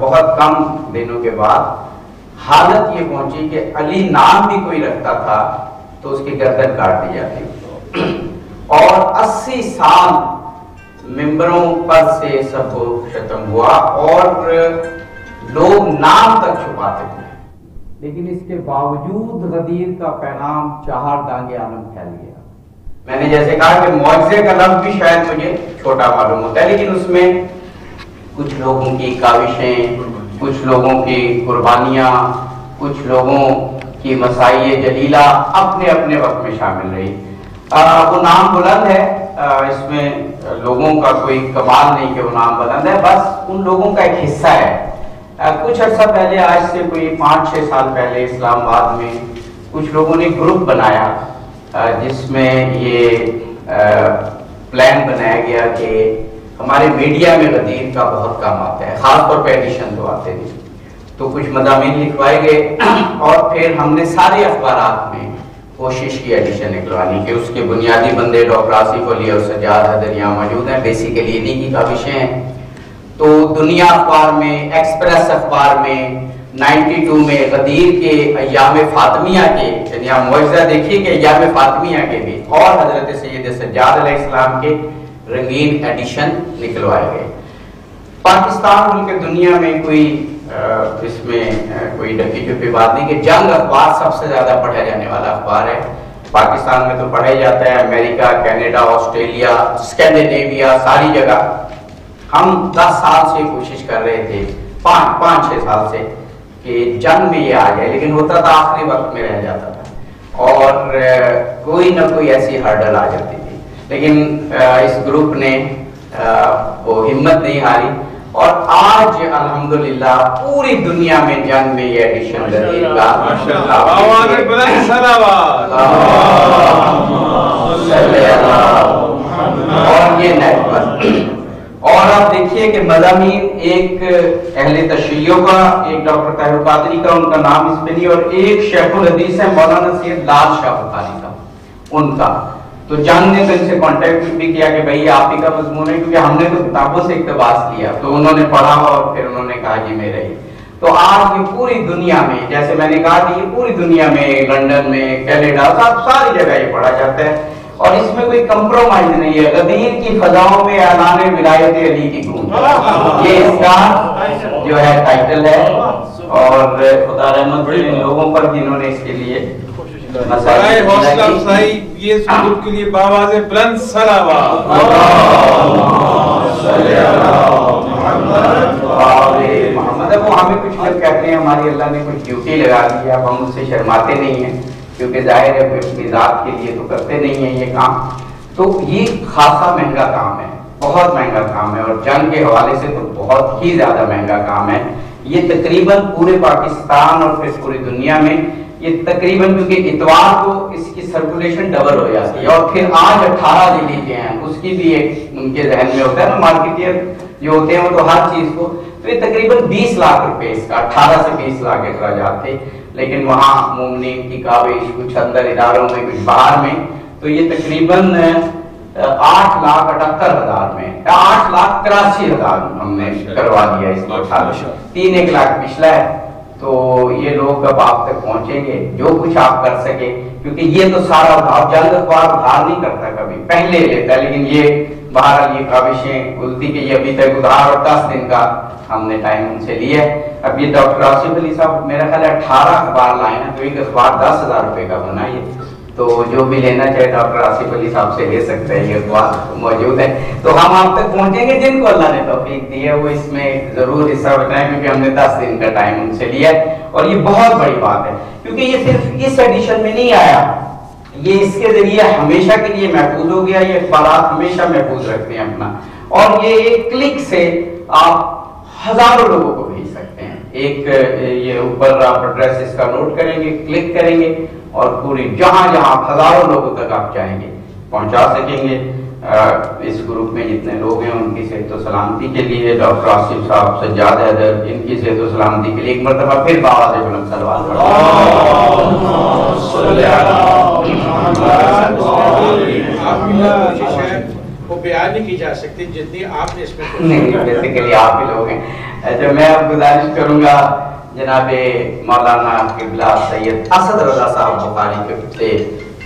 Speaker 3: بہت کم دنوں کے بعد حالت یہ پہنچی کہ علی نام بھی کوئی رکھتا تھا تو اس کی گردن کاٹ دی جاتی اور 80 سال ممبروں پر سے سب ختم ہوا اور لوگ نام تک چھپاتے تھے. لیکن اس کے باوجود غدیر کا پیغام 4 دانگے عالم پھیل گیا. میں نے جیسے کہا کہ معجزے کا لفظ بھی شاید مجھے چھوٹا معلوم ہوتا ہے لیکن اس میں کچھ لوگوں کی کاوشیں، کچھ لوگوں کی قربانیاں، کچھ لوگوں کی مسائی جلیلہ اپنے اپنے وقت میں شامل رہی. وہ نام بلند ہے، اس میں لوگوں کا کوئی کمال نہیں کہ وہ نام بلند ہے، بس ان لوگوں کا ایک حصہ ہے. کچھ عرصہ پہلے آج سے کوئی 5-6 سال پہلے اسلام آباد میں کچھ لوگوں نے گروپ بنایا جس میں یہ پلان بنایا گیا کہ ہمارے میڈیا میں غدیر کا بہت کام آتا ہے، خاص طور پہ ایڈیشن جو آتے ہیں تو کچھ مضامین لکھوائے گئے اور پھر ہم نے سارے اخبارات میں کوشش کی ایڈیشن نکلوانے کے. اس کے بنیادی بندے ڈاکٹر آصف علی اور سجاد حیدر یہاں موجود ہیں. بیسیکلی انہی کی کاوشیں ہیں. تو دنیا اخبار میں، ایکسپریس اخبار میں 92 میں غدیر کے ایام فاطمیہ کے یعنی آپ معجزہ دیکھیے کہ ایام فاطمیہ کے بھی اور حضرت سید سجاد علیہ السلام کے رنگین ایڈیشن نکلوائے گئے۔ پاکستان ملک دنیا میں کوئی اس میں کوئی ڈکی چھپی بات نہیں کہ جنگ اخبار سب سے زیادہ پڑھا جانے والا اخبار ہے۔ پاکستان میں تو پڑھا ہی جاتا ہے، امریکہ، کینیڈا، آسٹریلیا، اسکینڈینیویا، ساری جگہ۔ ہم 10 سال سے کوشش کر رہے تھے، 5-6 سال سے، کہ جنگ میں یہ آ جائے، لیکن ہوتا تھا آخری وقت میں رہ جاتا تھا اور کوئی نہ کوئی ایسی ہرڈل آ جاتی تھی، لیکن اس گروپ نے وہ ہمت نہیں ہاری اور آج الحمدللہ پوری دنیا میں جنگ میں یہ ایڈیشن جدید کا اور یہ نیٹ پر۔ اور آپ دیکھیے کہ مضامین ایک اہل تشیعوں کا، ایک ڈاکٹر طاہر قادری کا، ان کا نام اس میں نہیں، اور ایک شیخ الحدیث ہے مولانا سید لال شاہ بخاری کا، ان کا۔ تو جنگ نے تو ان سے کانٹیکٹ بھی کیا کہ بھائی آپ ہی کا مضمون ہے، کیونکہ ہم نے تو کتابوں سے اقتباس کیا، تو انہوں نے پڑھا اور پھر انہوں نے کہا جی میرا ہی۔ تو آج یہ پوری دنیا میں، جیسے میں نے کہا کہ یہ پوری دنیا میں، لندن میں، کینیڈا، ساری جگہ یہ پڑھا جاتا ہے اور اس میں کوئی کمپرومائز نہیں ہے۔ غدیر کی فضاؤں میں اعلان ولایت علی کی گونج، یہ اس کا جو ہے ٹائٹل ہے، اور خدا رحمت کرے ان لوگوں پر جنہوں نے اس کے لیے
Speaker 2: حوصلہ افزائی یہ اس گروپ کے لیے باواز بلند صلوات۔
Speaker 3: وہ ہمیں کچھ لوگ کہتے ہیں ہماری اللہ نے کچھ ڈیوٹی لگا دی ہے، اب ہم اس سے شرماتے نہیں ہیں، کیونکہ ظاہر ہے اپنی ذات کے لیے تو کرتے نہیں ہیں یہ کام۔ تو یہ خاصا مہنگا کام ہے، بہت مہنگا کام ہے، اور جنگ کے حوالے سے تو بہت ہی زیادہ مہنگا کام ہے۔ یہ تقریباً پورے پاکستان اور پھر پوری دنیا میں یہ تقریباً، کیونکہ اتوار کو اس کی سرکولیشن ڈبل ہو جاتی ہے، اور پھر آج 18 دلی کے ہیں، اس کی بھی ایک ان کے ذہن میں ہوتا ہے نا، مارکیٹر جو ہوتے ہیں وہ تو ہر چیز کو، تو یہ تقریباً 20 لاکھ روپے اس کا، 18 سے 20 لاکھ اخراجات تھے، لیکن وہاں مومنین کی کاوش، کچھ اندر اداروں میں، کچھ باہر میں، تو یہ تقریباً 8,78,000 میں 8,83,000 ہم نے کروا دیا اس کو، 3 لاکھ پچھلا ہے۔ تو یہ لوگ اب آپ تک پہنچیں گے جو کچھ آپ کر سکے، کیونکہ یہ تو سارا ادھار، جنگ اخبار ادھار نہیں کرتا، کبھی پہلے لیتا ہے، لیکن یہ بہرحال یہ کاوشیں غلطی کہ یہ ابھی تک ادھار اور 10 دن کا ہم نے ٹائم ان سے لیا ہے۔ اب یہ ڈاکٹر آصف علی صاحب میرا خیال ہے 18 اخبار لائے ہیں، تو ایک اخبار 10,000 روپے کا بنا یہ، تو جو بھی لینا چاہے ڈاکٹر آصف علی صاحب سے لے سکتے ہیں، یہ اخبار موجود ہے۔ تو ہم آپ تک پہنچیں گے جن کو اللہ نے توفیق دی ہے، وہ اس میں ضرور حصہ بتائیں، کیونکہ ہم نے 10 دن کا ٹائم ان سے لیا ہے، اور یہ بہت بڑی بات ہے، کیونکہ یہ صرف اس ایڈیشن میں نہیں آیا، یہ اس کے ذریعے ہمیشہ کے لیے محفوظ ہو گیا، یہ اخبارات ہمیشہ محفوظ رکھتے ہیں اپنا، اور یہ ایک کلک سے آپ ہزاروں لوگوں کو بھیج سکتے ہیں۔ ایک یہ اوپر آپ ایڈریس اس کا نوٹ کریں گے، کلک کریں گے، اور پوری جہاں جہاں ہزاروں لوگوں تک آپ چاہیں گے پہنچا سکیں گے۔ اس گروپ میں جتنے لوگ ہیں ان کی صحت و سلامتی کے لیے ڈاکٹر آصف صاحب، سجاد حیدر، ان کی صحت و سلامتی کے لیے ایک مرتبہ پھر باواز بلند صلوات
Speaker 2: وہ بیان نہیں کی جا سکتی جتنی آپ نے اس میں
Speaker 3: نہیں، بیسیکلی آپ ہی لوگ ہیں۔ جو میں اب گزارش کروں گا جناب مولانا قبلہ سید اسد رضا صاحب بخاری سے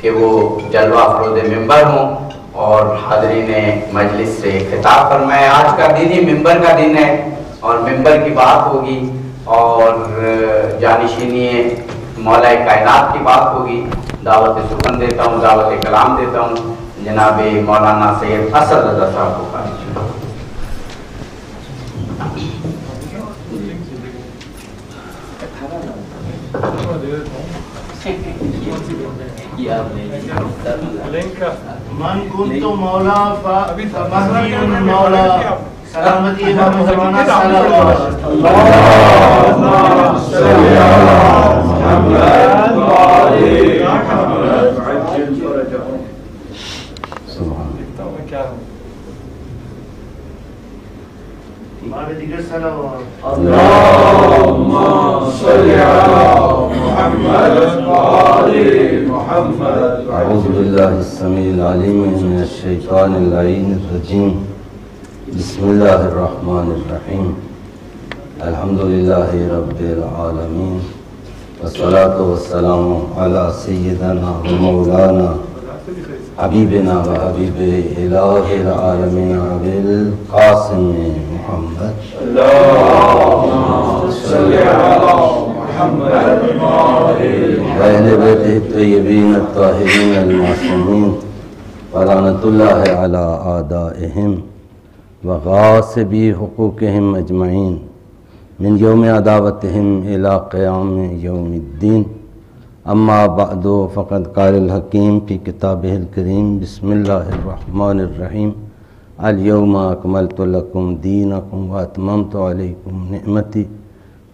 Speaker 3: کہ وہ جلوہ افروز ممبر ہوں اور حاضرین مجلس سے خطاب فرمائے۔ آج کا دن ہی ممبر کا دن ہے، اور ممبر کی بات ہوگی، اور جانشینی مولا کائنات کی بات ہوگی۔ دعوت سخن دیتا ہوں، دعوت کلام دیتا ہوں جناب مولانا سید اسد رضا صاحب بخاری۔
Speaker 6: من كنت مولا فمهدي مولا سلامتی امام زمانہ صلی اللہ اللهم صل علی محمد وعلى محمد عجل فرجهم سبحان اللهم صل على محمد وعلى محمد
Speaker 7: اعوذ باللہ السمیع العلیم من الشیطان اللعین الرجیم بسم اللہ الرحمن الرحیم الحمدللہ رب العالمین والصلاة والسلام علی سیدنا و مولانا حبیبنا و حبیب الہ العالمین بالقاسم محمد اللہم صلی علی محمد و اہل بیتہ الطیبین الطاہرین المعصومین ولعنۃ اللہ علی اعدائہم وغاصبی حقوقہم اجمعین من یوم عداوتہم الی قیام یوم الدین اما بعد فقد قال الحکیم فی کتابہ الکریم بسم اللہ الرحمن الرحیم اليوم اکملت لکم دینکم واتممت علیکم نعمتی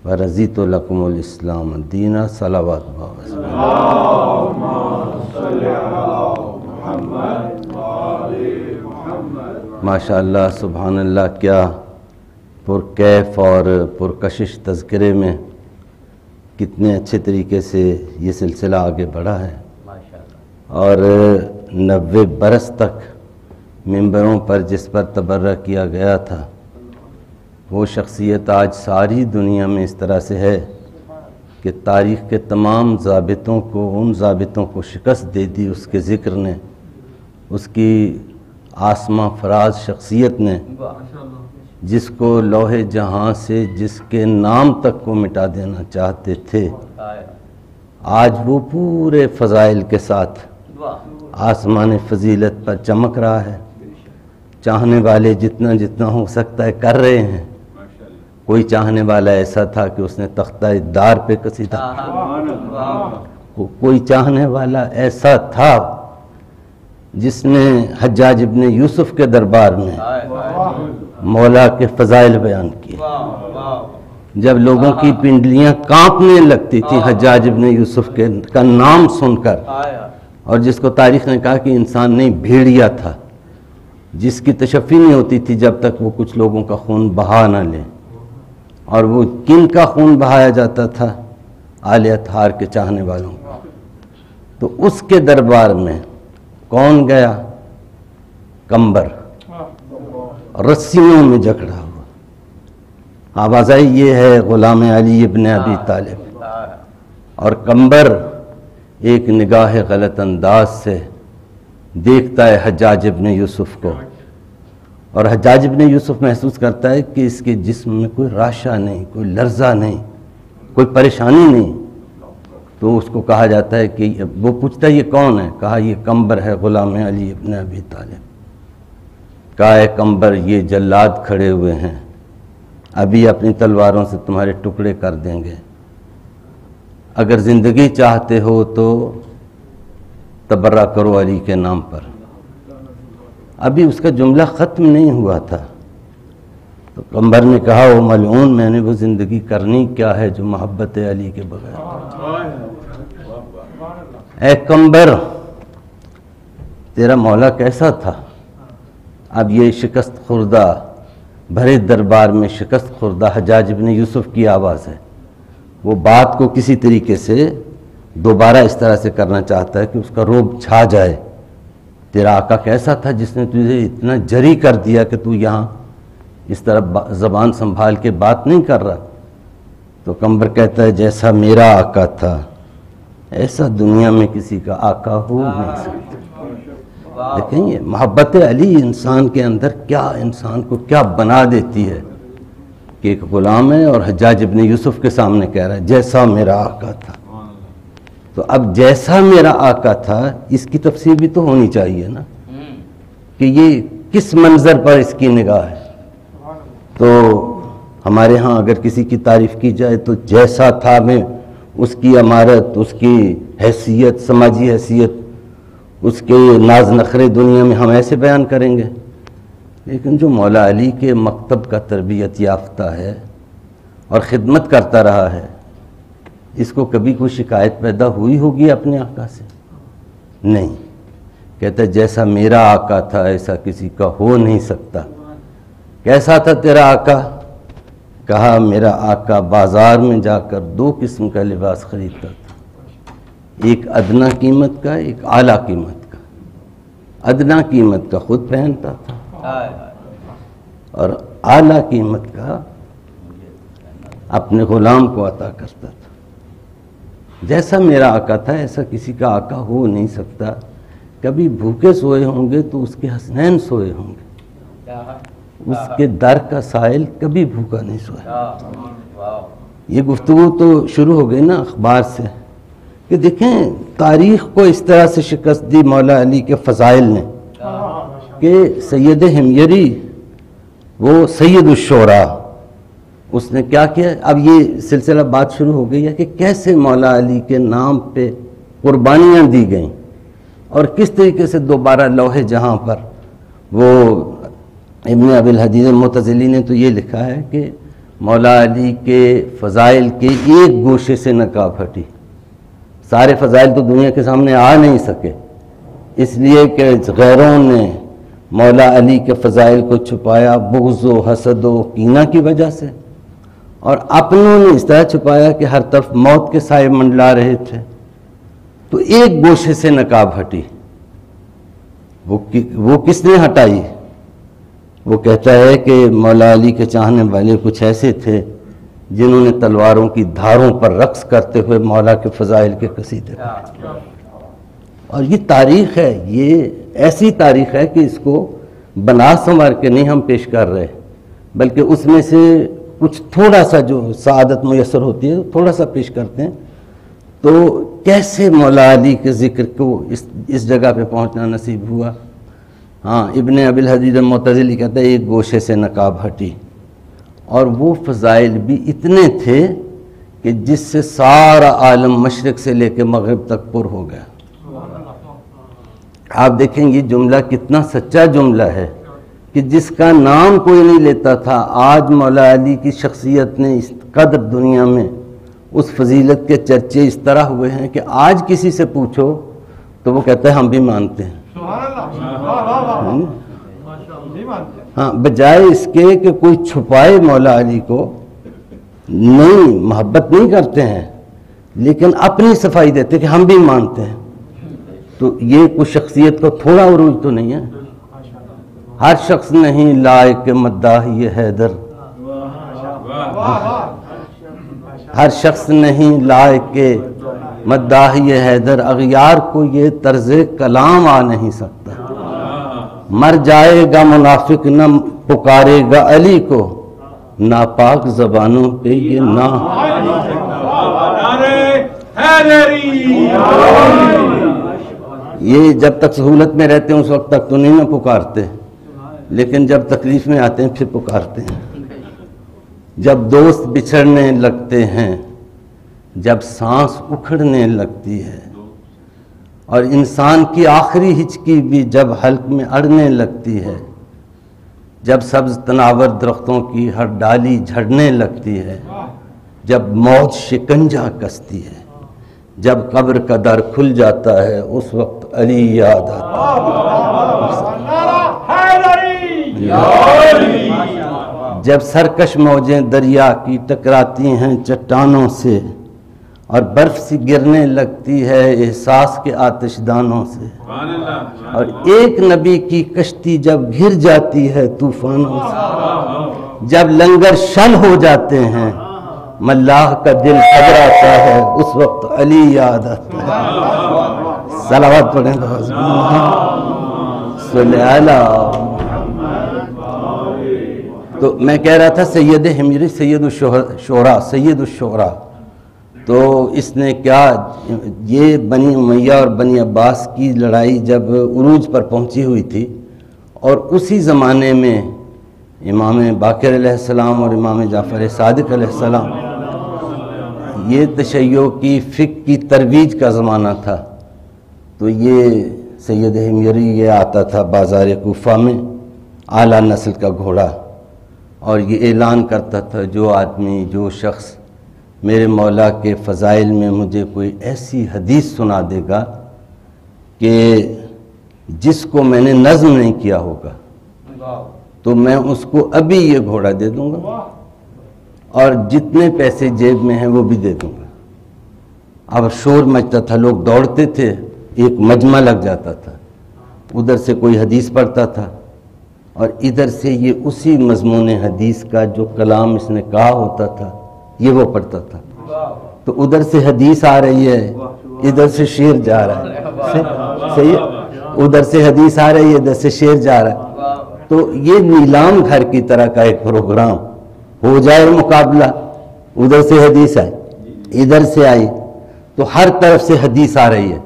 Speaker 7: ورضیت لکم الاسلام دینا صلوات باوز اللہم صلی علی محمد وآل محمد. ماشاءاللہ سبحان اللہ، کیا پرکیف اور پرکشش تذکرے میں کتنے اچھے طریقے سے یہ سلسلہ آگے بڑھا ہے اور 90 برس تک ممبروں پر جس پر تبرہ کیا گیا تھا وہ شخصیت آج ساری دنیا میں اس طرح سے ہے کہ تاریخ کے تمام ضابطوں کو، ان ضابطوں کو شکست دے دی اس کے ذکر نے، اس کی آسماں فراز شخصیت نے، جس کو لوح جہاں سے جس کے نام تک کو مٹا دینا چاہتے تھے، آج وہ پورے فضائل کے ساتھ آسمان فضیلت پر چمک رہا ہے. چاہنے والے جتنا جتنا ہو سکتا ہے کر رہے ہیں. کوئی چاہنے والا ایسا تھا کہ اس نے تختہ دار پہ قصیدہ، کوئی چاہنے والا ایسا تھا جس نے حجاج ابن یوسف کے دربار میں مولا کے فضائل بیان کیے. جب لوگوں کی پنڈلیاں کانپنے لگتی تھی حجاج ابن یوسف کا نام سن کر، اور جس کو تاریخ نے کہا کہ انسان نہیں بھیڑیا تھا، جس کی تشفی نہیں ہوتی تھی جب تک وہ کچھ لوگوں کا خون بہا نہ لے. اور وہ کن کا خون بہایا جاتا تھا؟ آل اطہار کے چاہنے والوں کا. تو اس کے دربار میں کون گیا؟ کمبر، رسیوں میں جکڑا ہوا. آواز آئی یہ ہے غلام علی ابن ابی طالب. اور کمبر ایک نگاہ غلط انداز سے دیکھتا ہے حجاج ابن یوسف کو، اور حجاج ابن یوسف محسوس کرتا ہے کہ اس کے جسم میں کوئی راشا نہیں، کوئی لرزہ نہیں، کوئی پریشانی نہیں. تو اس کو کہا جاتا ہے کہ وہ پوچھتا ہے یہ کون ہے؟ کہا یہ کمبر ہے، غلام علی ابن ابی طالب. کہا ہے کمبر یہ جلاد کھڑے ہوئے ہیں، ابھی اپنی تلواروں سے تمہارے ٹکڑے کر دیں گے. اگر زندگی چاہتے ہو تو تبرہ کرو علی کے نام پر. ابھی اس کا جملہ ختم نہیں ہوا تھا تو کمبر نے کہا وہ ملعون، میں نے وہ زندگی کرنی کیا ہے جو محبت علی کے بغیر. اے کمبر تیرا مولا کیسا تھا؟ اب یہ شکست خوردہ بھرے دربار میں شکست خوردہ حجاج ابن یوسف کی آواز ہے. وہ بات کو کسی طریقے سے دوبارہ اس طرح سے کرنا چاہتا ہے کہ اس کا رعب چھا جائے. تیرا آقا کیسا تھا جس نے تجھے اتنا جری کر دیا کہ تو یہاں اس طرح زبان سنبھال کے بات نہیں کر رہا؟ تو کمبر کہتا ہے جیسا میرا آقا تھا ایسا دنیا میں کسی کا آقا ہو نہیں سکتا. دیکھیں یہ محبت علی انسان کے اندر کیا، انسان کو کیا بنا دیتی ہے کہ ایک غلام ہے اور حجاج ابن یوسف کے سامنے کہہ رہا ہے جیسا میرا آقا تھا. تو اب جیسا میرا آقا تھا اس کی تفسیر بھی تو ہونی چاہیے نا کہ یہ کس منظر پر اس کی نگاہ ہے. تو ہمارے ہاں اگر کسی کی تعریف کی جائے تو جیسا تھا میں اس کی عمارت، اس کی حیثیت، سماجی حیثیت، اس کے ناز نخرے دنیا میں ہم ایسے بیان کریں گے. لیکن جو مولا علی کے مکتب کا تربیت یافتہ ہے اور خدمت کرتا رہا ہے، اس کو کبھی کوئی شکایت پیدا ہوئی ہوگی اپنے آقا سے؟ نہیں. کہتا ہے جیسا میرا آقا تھا ایسا کسی کا ہو نہیں سکتا. کیسا تھا تیرا آقا؟ کہا میرا آقا بازار میں جا کر 2 قسم کا لباس خریدتا تھا، ایک ادنا قیمت کا، ایک اعلیٰ قیمت کا. ادنا قیمت کا خود پہنتا تھا اور اعلیٰ قیمت کا اپنے غلام کو عطا کرتا تھا. جیسا میرا آقا تھا ایسا کسی کا آقا ہو نہیں سکتا. کبھی بھوکے سوئے ہوں گے تو اس کے حسنین سوئے ہوں گے، اس کے در کا سائل کبھی بھوکا نہیں سویا۔ یہ گفتگو تو شروع ہو گئی نا اخبار سے کہ دیکھیں تاریخ کو اس طرح سے شکست دی مولا علی کے فضائل نے کہ سید ہمیری وہ سید الشعراء اس نے کیا کیا۔ اب یہ سلسلہ بات شروع ہو گئی ہے کہ کیسے مولا علی کے نام پہ قربانیاں دی گئیں اور کس طریقے سے دوبارہ لوح جہاں پر وہ ابن ابی الحدید المعتزلی نے تو یہ لکھا ہے کہ مولا علی کے فضائل کے ایک گوشے سے نقاب ہٹی۔ سارے فضائل تو دنیا کے سامنے آ نہیں سکے، اس لیے کہ غیروں نے مولا علی کے فضائل کو چھپایا بغض و حسد و کینہ کی وجہ سے، اور اپنوں نے اس طرح چھپایا کہ ہر طرف موت کے سائے منڈلا رہے تھے۔ تو ایک گوشے سے نقاب ہٹی، وہ کس نے ہٹائی؟ وہ کہتا ہے کہ مولا علی کے چاہنے والے کچھ ایسے تھے جنہوں نے تلواروں کی دھاروں پر رقص کرتے ہوئے مولا کے فضائل کے قصیدے پڑھے۔ اور یہ تاریخ ہے، یہ ایسی تاریخ ہے کہ اس کو بنا سنوار کے نہیں ہم پیش کر رہے، بلکہ اس میں سے کچھ تھوڑا سا جو سعادت میسر ہوتی ہے تھوڑا سا پیش کرتے ہیں۔ تو کیسے مولا علی کے ذکر کو اس جگہ پہ پہنچنا نصیب ہوا؟ ہاں، ابن ابی الحدید المعتزلی کہتا ہے ایک گوشے سے نقاب ہٹی، اور وہ فضائل بھی اتنے تھے کہ جس سے سارا عالم مشرق سے لے کے مغرب تک پر ہو گیا۔ آپ دیکھیں یہ جملہ کتنا سچا جملہ ہے کہ جس کا نام کوئی نہیں لیتا تھا، آج مولا علی کی شخصیت نے اس قدر دنیا میں اس فضیلت کے چرچے اس طرح ہوئے ہیں کہ آج کسی سے پوچھو تو وہ کہتا ہے ہم بھی مانتے ہیں۔ ہاں، بجائے اس کے کہ کوئی چھپائے مولا علی کو، نہیں محبت نہیں کرتے ہیں لیکن اپنی صفائی دیتے کہ ہم بھی مانتے ہیں۔ تو یہ کوئی شخصیت کو تھوڑا عروج تو نہیں ہے۔ ہر شخص نہیں لائق مداح یہ حیدر، ہر شخص نہیں لائق مداح یہ حیدر، اغیار کو یہ طرز کلام آ نہیں سکتا۔ مر جائے گا منافق نہ پکارے گا علی کو، ناپاک زبانوں پہ یہ نہ۔ یہ جب تک سہولت میں رہتے ہیں اس وقت تک تو نہیں نہ پکارتے، لیکن جب تکلیف میں آتے ہیں پھر پکارتے ہیں۔ جب دوست بچھڑنے لگتے ہیں، جب سانس اکھڑنے لگتی ہے، اور انسان کی آخری ہچکی بھی جب حلق میں اڑنے لگتی ہے، جب سبز تناور درختوں کی ہر ڈالی جھڑنے لگتی ہے، جب موت شکنجہ کستی ہے، جب قبر کا در کھل جاتا ہے، اس وقت علی یاد آتا ہے۔ جب سرکش موجیں دریا کی ٹکراتی ہیں چٹانوں سے، اور برف سی گرنے لگتی ہے احساس کے آتش دانوں سے، اور ایک نبی کی کشتی جب گر جاتی ہے طوفانوں سے، جب لنگر شل ہو جاتے ہیں ملاح کا دل گھبراتا ہے، اس وقت علی یاد آتا ہے۔ صلوات پڑھیں صلی اللہ۔ تو میں کہہ رہا تھا سید ہمیری سید الشعراء، تو اس نے کیا، یہ بنی امیہ اور بنی عباس کی لڑائی جب عروج پر پہنچی ہوئی تھی، اور اسی زمانے میں امام باقر علیہ السلام اور امام جعفر صادق علیہ السلام، یہ تشیع کی فقہ کی ترویج کا زمانہ تھا۔ تو یہ سید ہمیری یہ آتا تھا بازار کوفہ میں اعلیٰ نسل کا گھوڑا، اور یہ اعلان کرتا تھا جو آدمی جو شخص میرے مولا کے فضائل میں مجھے کوئی ایسی حدیث سنا دے گا کہ جس کو میں نے نظم نہیں کیا ہوگا، تو میں اس کو ابھی یہ گھوڑا دے دوں گا اور جتنے پیسے جیب میں ہیں وہ بھی دے دوں گا۔ اب شور مچتا تھا، لوگ دوڑتے تھے، ایک مجمع لگ جاتا تھا، ادھر سے کوئی حدیث پڑھتا تھا اور ادھر سے یہ اسی مضمون حدیث کا جو کلام اس نے کہا ہوتا تھا یہ وہ پڑھتا تھا۔ تو ادھر سے حدیث آ رہی ہے، ادھر سے شعر جا رہا ہے، صحیح ہے؟ ادھر سے حدیث آ رہی ہے, ادھر سے شعر جا رہا ہے. تو یہ نیلام گھر کی طرح کا ایک پروگرام ہو جائے مقابلہ, ادھر سے حدیث آئی, ادھر سے آئی, تو ہر طرف سے حدیث آ رہی ہے,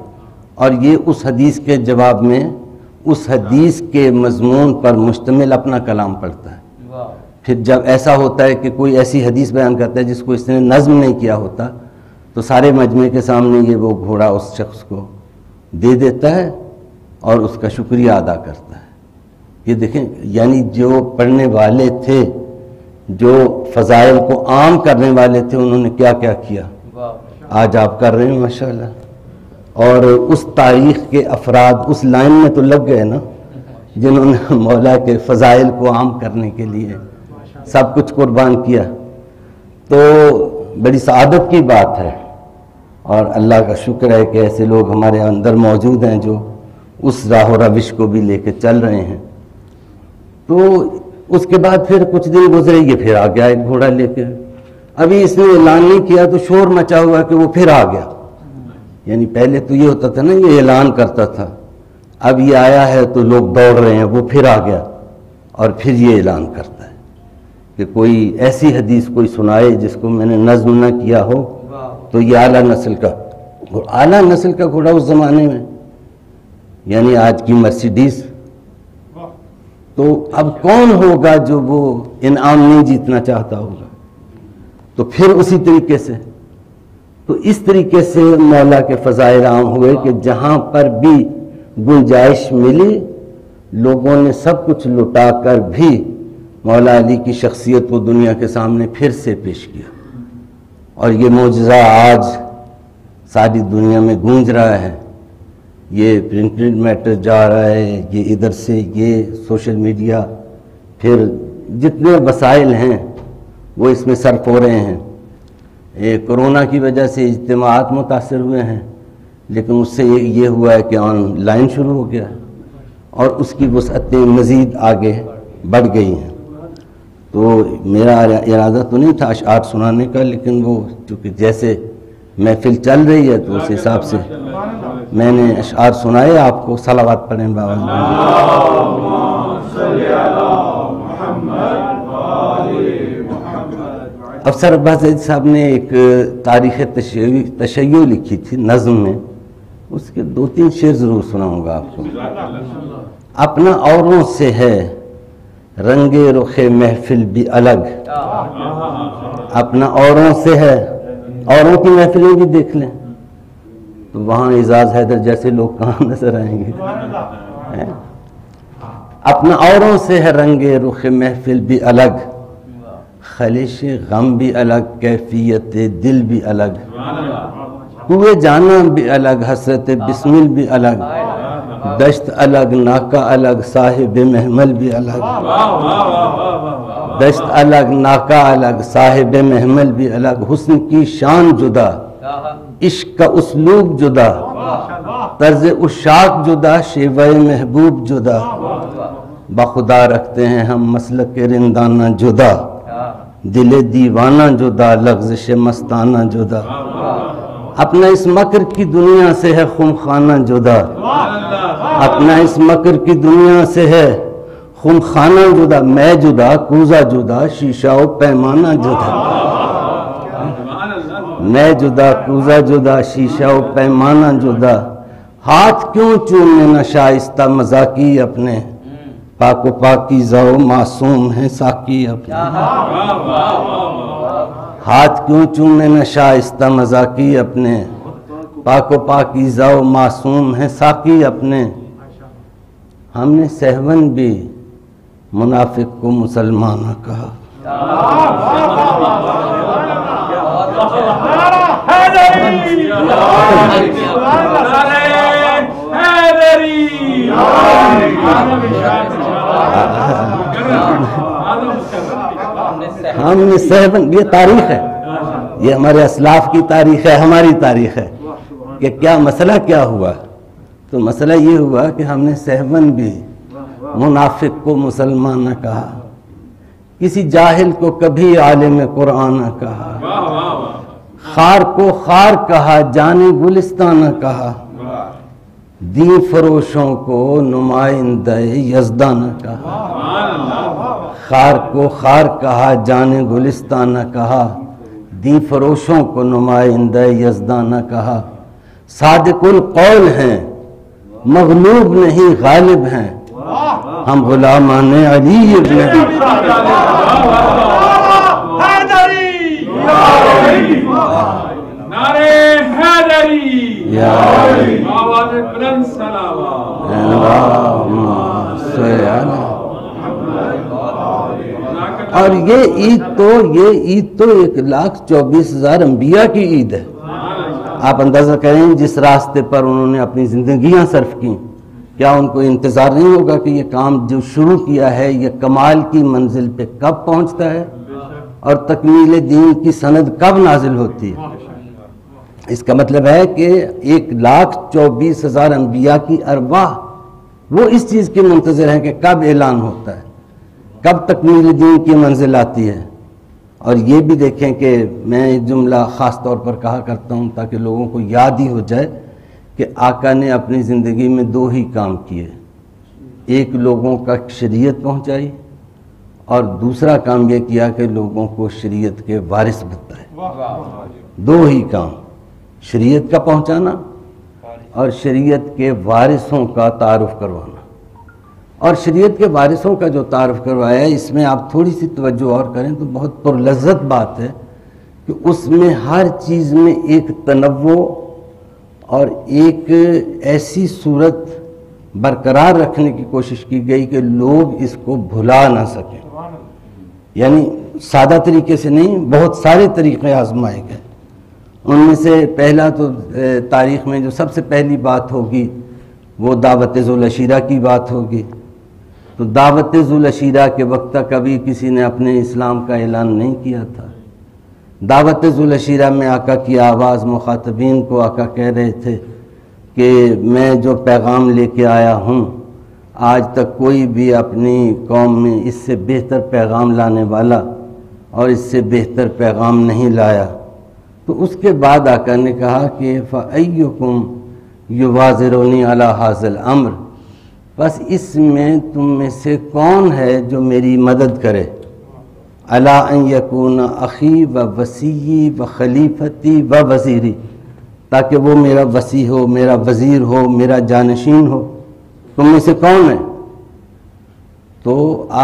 Speaker 7: اور یہ اس حدیث کے جواب میں اس حدیث کے مضمون پر مشتمل اپنا کلام پڑھتا ہے. پھر جب ایسا ہوتا ہے کہ کوئی ایسی حدیث بیان کرتا ہے جس کو اس نے نظم نہیں کیا ہوتا, تو سارے مجمع کے سامنے یہ وہ گھوڑا اس شخص کو دے دیتا ہے اور اس کا شکریہ ادا کرتا ہے. یہ دیکھیں, یعنی جو پڑھنے والے تھے, جو فضائل کو عام کرنے والے تھے, انہوں نے کیا کیا کیا, آج آپ کر رہے ہیں ماشاءاللہ. اور اس تاریخ کے افراد اس لائن میں تو لگ گئے نا, جنہوں نے مولا کے فضائل کو عام کرنے کے لیے سب کچھ قربان کیا. تو بڑی سعادت کی بات ہے, اور اللہ کا شکر ہے کہ ایسے لوگ ہمارے اندر موجود ہیں جو اس راہ و روش کو بھی لے کے چل رہے ہیں. تو اس کے بعد پھر کچھ دن گزرے, یہ پھر آ گیا ایک گھوڑا لے کے. ابھی اس نے اعلان نہیں کیا تو شور مچا ہوا کہ وہ پھر آ گیا. یعنی پہلے تو یہ ہوتا تھا نا, یہ اعلان کرتا تھا, اب یہ آیا ہے تو لوگ دوڑ رہے ہیں, وہ پھر آ گیا اور پھر یہ اعلان کرتا ہے کہ کوئی ایسی حدیث کوئی سنائے جس کو میں نے نظم نہ کیا ہو. تو یہ اعلیٰ نسل کا, اور اعلیٰ نسل کا گھوڑا اس زمانے میں, یعنی آج کی مرسیڈیز. تو اب کون ہوگا جو وہ انعام نہیں جیتنا چاہتا ہوگا. تو پھر اسی طریقے سے, تو اس طریقے سے مولا کے فضائل عام ہوئے کہ جہاں پر بھی گنجائش ملی, لوگوں نے سب کچھ لٹا کر بھی مولا علی کی شخصیت کو دنیا کے سامنے پھر سے پیش کیا. اور یہ معجزہ آج ساری دنیا میں گونج رہا ہے. یہ پرنٹڈ میٹر جا رہا ہے, یہ ادھر سے یہ سوشل میڈیا, پھر جتنے وسائل ہیں وہ اس میں صرف ہو رہے ہیں. کرونا کی وجہ سے اجتماعات متاثر ہوئے ہیں, لیکن اس سے یہ ہوا ہے کہ آن لائن شروع ہو گیا اور اس کی وسعتیں مزید آگے بڑھ گئی ہیں. تو میرا ارادہ تو نہیں تھا اشعار سنانے کا, لیکن وہ چونکہ جیسے محفل چل رہی ہے تو اس حساب سے میں نے اشعار سنائے آپ کو. صلوات پڑھیں بابا. افسر عباس زید صاحب نے ایک تاریخ تشیع لکھی تھی نظم میں, اس کے 2-3 شعر ضرور سناؤں گا آپ کو. اپنا اوروں سے ہے رنگ رخ محفل بھی الگ, اپنا اوروں سے ہے, اوروں کی محفلیں بھی دیکھ لیں تو وہاں اعزاز حیدر جیسے لوگ کہاں نظر آئیں گے. اپنا اوروں سے ہے رنگ رخ محفل بھی الگ, خلش غم بھی الگ, کیفیت دل بھی الگ, کوئے جانا بھی الگ, حسرت بسمل بھی الگ, دشت الگ, ناکہ الگ, صاحب محمل بھی الگ. دشت الگ, ناکہ الگ, صاحب محمل بھی الگ. حسن کی شان جدا, عشق کا اسلوب جدا, طرز عشاق جدا, شیوہ محبوب جدا. بخدا رکھتے ہیں ہم مسلک رندانہ جدا, دل دیوانہ جدا, لغزش مستانہ جدا. اپنا اس مکر کی دنیا سے ہے خمخانہ جدا, اپنا اس مکر کی دنیا سے ہے خمخانہ جدا. میں جدا, کوزہ جدا, شیشہ و پیمانہ جدا. میں جدا, کوزہ جدا, شیشہ و پیمانہ جدا. ہاتھ کیوں چومنے نہ شائستہ مذاقی اپنے, پاک و پاکیزہ و معصوم ہیں ساقی اپنے. ہاتھ کیوں چومنے نہ شائستہ مذاقی اپنے, پاک و پاکیزہ و معصوم ہیں ساقی اپنے. ہم نے سہون بھی منافق کو مسلمان کہا. ہم نے سہون, یہ تاریخ ہے, یہ ہمارے اسلاف کی تاریخ ہے, ہماری تاریخ ہے کہ کیا مسئلہ کیا ہوا. تو مسئلہ یہ ہوا کہ ہم نے سہون بھی منافق کو مسلمان نہ کہا, کسی جاہل کو کبھی عالم قرآن نہ کہا, خار کو خار کہا, جان گلستان نہ کہا. دین فروشوں کو نمائندہ یزداں نہ کہا، خار کو خار کہا، جانے گلستان نہ کہا، دین فروشوں کو نمائندہ یزداں نہ کہا، صادق القول ہیں مغلوب نہیں غالب ہیں، ہم غلامان علی ابن ابی
Speaker 2: نعرے حیدری، آواز بلند صلوات،
Speaker 7: اور یہ عید تو 1,24,000 انبیاء کی عید ہے۔ آپ اندازہ کریں جس راستے پر انہوں نے اپنی زندگیاں صرف کی، کیا ان کو انتظار نہیں ہوگا کہ یہ کام جو شروع کیا ہے یہ کمال کی منزل پہ کب پہنچتا ہے اور تکمیل دین کی سند کب نازل ہوتی ہے؟ اس کا مطلب ہے کہ 1,24,000 انبیاء کی ارواح وہ اس چیز کی منتظر ہیں کہ کب اعلان ہوتا ہے، کب تکمیل دین کی منزل آتی ہے۔ اور یہ بھی دیکھیں کہ میں ایک جملہ خاص طور پر کہا کرتا ہوں تاکہ لوگوں کو یاد ہی ہو جائے کہ آقا نے اپنی زندگی میں 2 ہی کام کیے، ایک لوگوں کا شریعت پہنچائی اور دوسرا کام یہ کیا کہ لوگوں کو شریعت کے وارث بتائے۔ 2 ہی کام، شریعت کا پہنچانا اور شریعت کے وارثوں کا تعارف کروانا۔ اور شریعت کے وارثوں کا جو تعارف کروایا ہے، اس میں آپ تھوڑی سی توجہ اور کریں تو بہت پرلذت بات ہے کہ اس میں ہر چیز میں ایک تنوع اور ایک ایسی صورت برقرار رکھنے کی کوشش کی گئی کہ لوگ اس کو بھلا نہ سکیں، یعنی سادہ طریقے سے نہیں، بہت سارے طریقے آزمائے گئے۔ ان میں سے پہلا تو تاریخ میں جو سب سے پہلی بات ہوگی وہ دعوت ذو العشیرہ کی بات ہوگی۔ تو دعوت ذو العشیرہ کے وقت تک کبھی کسی نے اپنے اسلام کا اعلان نہیں کیا تھا۔ دعوت ذو العشیرہ میں آقا کی آواز مخاطبین کو آقا کہہ رہے تھے کہ میں جو پیغام لے کے آیا ہوں آج تک کوئی بھی اپنی قوم میں اس سے بہتر پیغام لانے والا اور اس سے بہتر پیغام نہیں لایا۔ تو اس کے بعد آقا نے کہا کہ فَأَيُّكُمْ يُوَازِرُونِي عَلَى هَذَا الْأَمْرِ، بس اس میں تم میں سے کون ہے جو میری مدد کرے، عَلَىٰ أَن يَكُونَ أَخِي وَوَسِيِّي وَخَلِيفَتِي وَوَزِيرِي، تاکہ وہ میرا وصی ہو، میرا وزیر ہو، میرا جانشین ہو۔ تم میں سے کون ہے؟ تو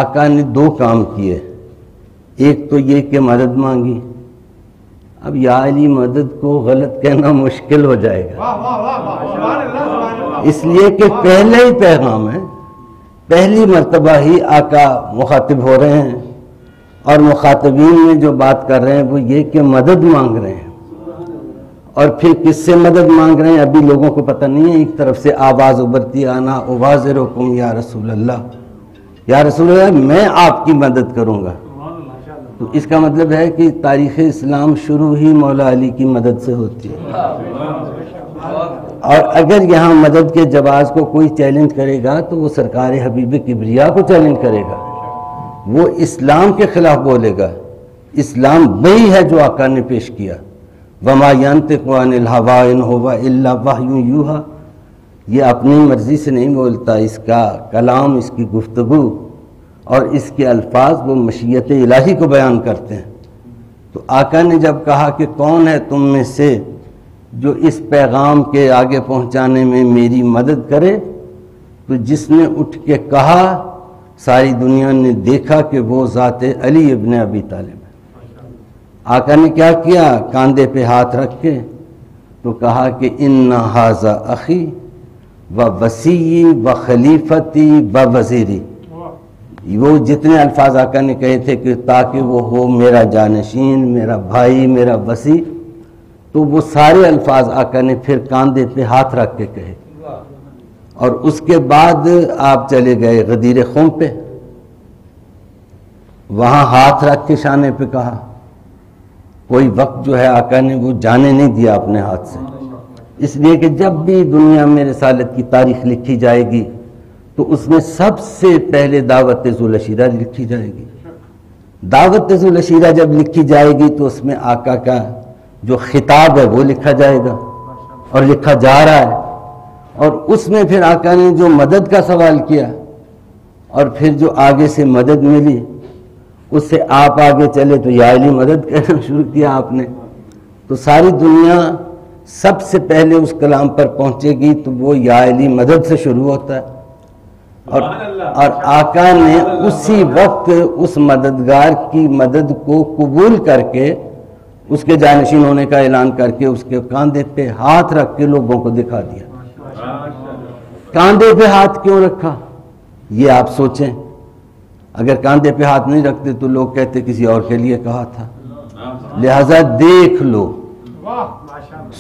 Speaker 7: آقا نے 2 کام کیے، ایک تو یہ کہ مدد مانگی۔ اب یا علی مدد کو غلط کہنا مشکل ہو جائے گا، اس لیے کہ پہلے ہی پیغام ہے، پہلی مرتبہ ہی آقا مخاطب ہو رہے ہیں اور مخاطبین میں جو بات کر رہے ہیں وہ یہ کہ مدد مانگ رہے ہیں۔ اور پھر کس سے مدد مانگ رہے ہیں ابھی لوگوں کو پتہ نہیں ہے۔ ایک طرف سے آواز ابھرتی آنا اواذرکم یا رسول اللہ، یا رسول اللہ میں آپ کی مدد کروں گا۔ تو اس کا مطلب ہے کہ تاریخ اسلام شروع ہی مولا علی کی مدد سے ہوتی ہے۔ اور اگر یہاں مدد کے جواز کو کوئی چیلنج کرے گا تو وہ سرکار حبیب کبریا کو چیلنج کرے گا، وہ اسلام کے خلاف بولے گا۔ اسلام وہی ہے جو آقا نے پیش کیا، وَمَا يَنْطِقُ عَنِ الْهَوَىٰ إِنْ هُوَ إِلَّا وَحْيٌ يُوحَىٰ، یہ اپنی مرضی سے نہیں بولتا، اس کا کلام، اس کی گفتگو اور اس کے الفاظ وہ مشیت الہی کو بیان کرتے ہیں۔ تو آقا نے جب کہا کہ کون ہے تم میں سے جو اس پیغام کے آگے پہنچانے میں میری مدد کرے، تو جس نے اٹھ کے کہا ساری دنیا نے دیکھا کہ وہ ذات علی ابن ابی طالب ہے۔ آقا نے کیا کیا؟ کاندھے پہ ہاتھ رکھ کے تو کہا کہ ان ھذا اخی و وصی و خلیفتی و وزیری، وہ جتنے الفاظ آقا نے کہے تھے کہ تاکہ وہ ہو میرا جانشین، میرا بھائی، میرا وصی، تو وہ سارے الفاظ آقا نے پھر کاندھے پہ ہاتھ رکھ کے کہے۔ اور اس کے بعد آپ چلے گئے غدیر خم پہ، وہاں ہاتھ رکھ کے شانے پہ کہا۔ کوئی وقت جو ہے آقا نے وہ جانے نہیں دیا اپنے ہاتھ سے، اس لیے کہ جب بھی دنیا میں رسالت کی تاریخ لکھی جائے گی تو اس میں سب سے پہلے دعوت ذو العشیرہ لکھی جائے گی۔ دعوت ذو العشیرہ جب لکھی جائے گی تو اس میں آقا کا جو خطاب ہے وہ لکھا جائے گا، اور لکھا جا رہا ہے۔ اور اس میں پھر آقا نے جو مدد کا سوال کیا اور پھر جو آگے سے مدد ملی اس سے آپ آگے چلے تو یا علی مدد کہنا شروع کیا آپ نے. تو ساری دنیا سب سے پہلے اس کلام پر پہنچے گی تو وہ یا علی مدد سے شروع ہوتا ہے. اور آقا نے اسی وقت اس مددگار کی مدد کو قبول کر کے اس کے جانشین ہونے کا اعلان کر کے اس کے کاندھے پہ ہاتھ رکھ کے لوگوں کو دکھا دیا. کاندھے پہ ہاتھ کیوں رکھا یہ آپ سوچیں. اگر کاندھے پہ ہاتھ نہیں رکھتے تو لوگ کہتے کسی اور کے لیے کہا تھا. لہذا دیکھ لو،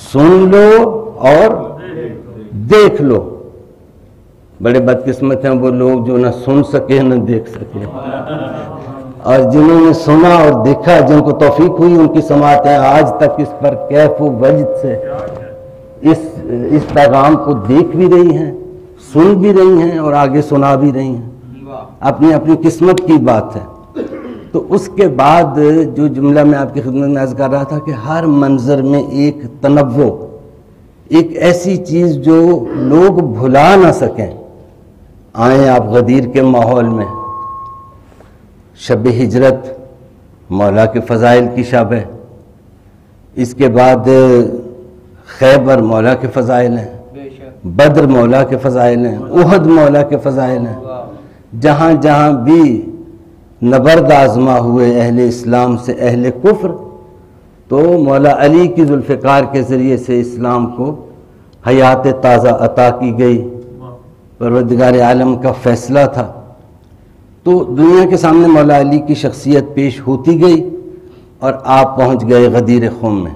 Speaker 7: سن لو اور دیکھ لو. بڑے بدقسمت ہیں وہ لوگ جو نہ سن سکے نہ دیکھ سکے، اور جنہوں نے سنا اور دیکھا، جن کو توفیق ہوئی ان کی سماعتیں آج تک اس پر کیف و وجد سے اس پیغام کو دیکھ بھی رہی ہیں، سن بھی رہی ہیں اور آگے سنا بھی رہی ہیں. اپنی اپنی قسمت کی بات ہے. تو اس کے بعد جو جملہ میں آپ کی خدمت میں عرض کر رہا تھا کہ ہر منظر میں ایک تنوع، ایک ایسی چیز جو لوگ بھلا نہ سکیں. آئیں آپ غدیر کے ماحول میں، شب ہجرت مولا کے فضائل کی شب ہے. اس کے بعد خیبر مولا کے فضائل ہیں، بدر مولا کے فضائل ہیں، احد مولا کے فضائل ہیں. جہاں جہاں بھی نبرد آزما ہوئے اہل اسلام سے اہل کفر، تو مولا علی کی ذوالفقار کے ذریعے سے اسلام کو حیات تازہ عطا کی گئی. پروردگار عالم کا فیصلہ تھا. تو دنیا کے سامنے مولا علی کی شخصیت پیش ہوتی گئی اور آپ پہنچ گئے غدیر خم میں.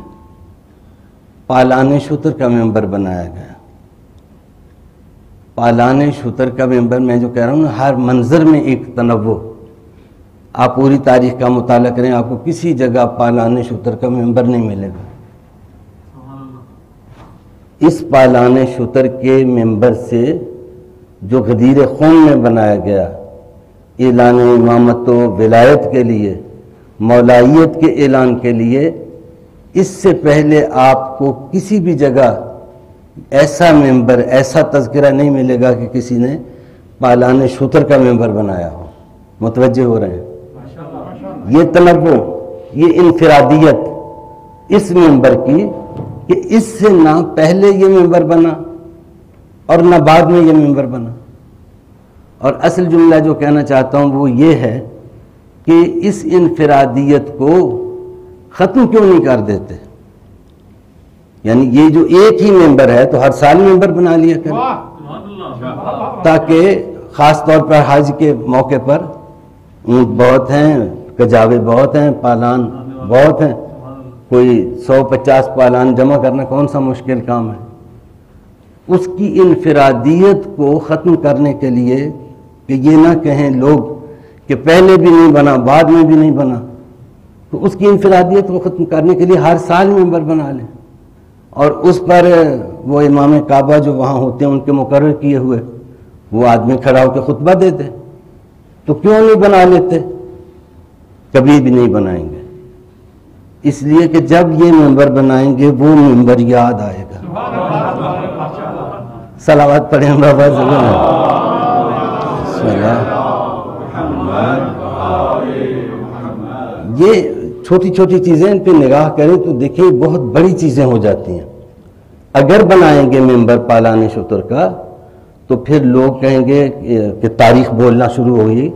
Speaker 7: پالان شتر کا ممبر بنایا گیا. پالان شتر کا ممبر، میں جو کہہ رہا ہوں نا، ہر منظر میں ایک تنوع. آپ پوری تاریخ کا مطالعہ کریں، آپ کو کسی جگہ پالان شتر کا ممبر نہیں ملے گا. اس پالان شتر کے ممبر سے جو غدیر خون میں بنایا گیا، اعلان امامت و ولایت کے لیے، مولائیت کے اعلان کے لیے، اس سے پہلے آپ کو کسی بھی جگہ ایسا ممبر، ایسا تذکرہ نہیں ملے گا کہ کسی نے پالان شتر کا ممبر بنایا ہو. متوجہ ہو رہے ہیں؟ یہ تنوع، یہ انفرادیت اس ممبر کی کہ اس سے نہ پہلے یہ ممبر بنا اور نہ بعد میں یہ ممبر بنا. اور اصل جملہ جو کہنا چاہتا ہوں وہ یہ ہے کہ اس انفرادیت کو ختم کیوں نہیں کر دیتے. یعنی یہ جو ایک ہی ممبر ہے تو ہر سال ممبر بنا لیا کریں، تاکہ خاص طور پر حج کے موقع پر اونٹ بہت ہیں، کجاوے بہت ہیں، پالان بہت ہیں. کوئی 150 پالان جمع کرنا کون سا مشکل کام ہے. اس کی انفرادیت کو ختم کرنے کے لیے کہ یہ نہ کہیں لوگ کہ پہلے بھی نہیں بنا بعد میں بھی نہیں بنا، تو اس کی انفرادیت کو ختم کرنے کے لیے ہر سال ممبر بنا لیں اور اس پر وہ امام کعبہ جو وہاں ہوتے ہیں ان کے مقرر کیے ہوئے وہ آدمی کھڑا ہو کے خطبہ دیتے. تو کیوں نہیں بنا لیتے؟ کبھی بھی نہیں بنائیں گے، اس لیے کہ جب یہ ممبر بنائیں گے وہ ممبر یاد آئے گا. صلوات پڑھیں بابا یہ چھوٹی چھوٹی چیزیں ان پہ نگاہ کریں تو دیکھیں بہت بڑی چیزیں ہو جاتی ہیں. اگر بنائیں گے ممبر پالان شتر کا تو پھر لوگ کہیں گے کہ تاریخ بولنا شروع ہوئی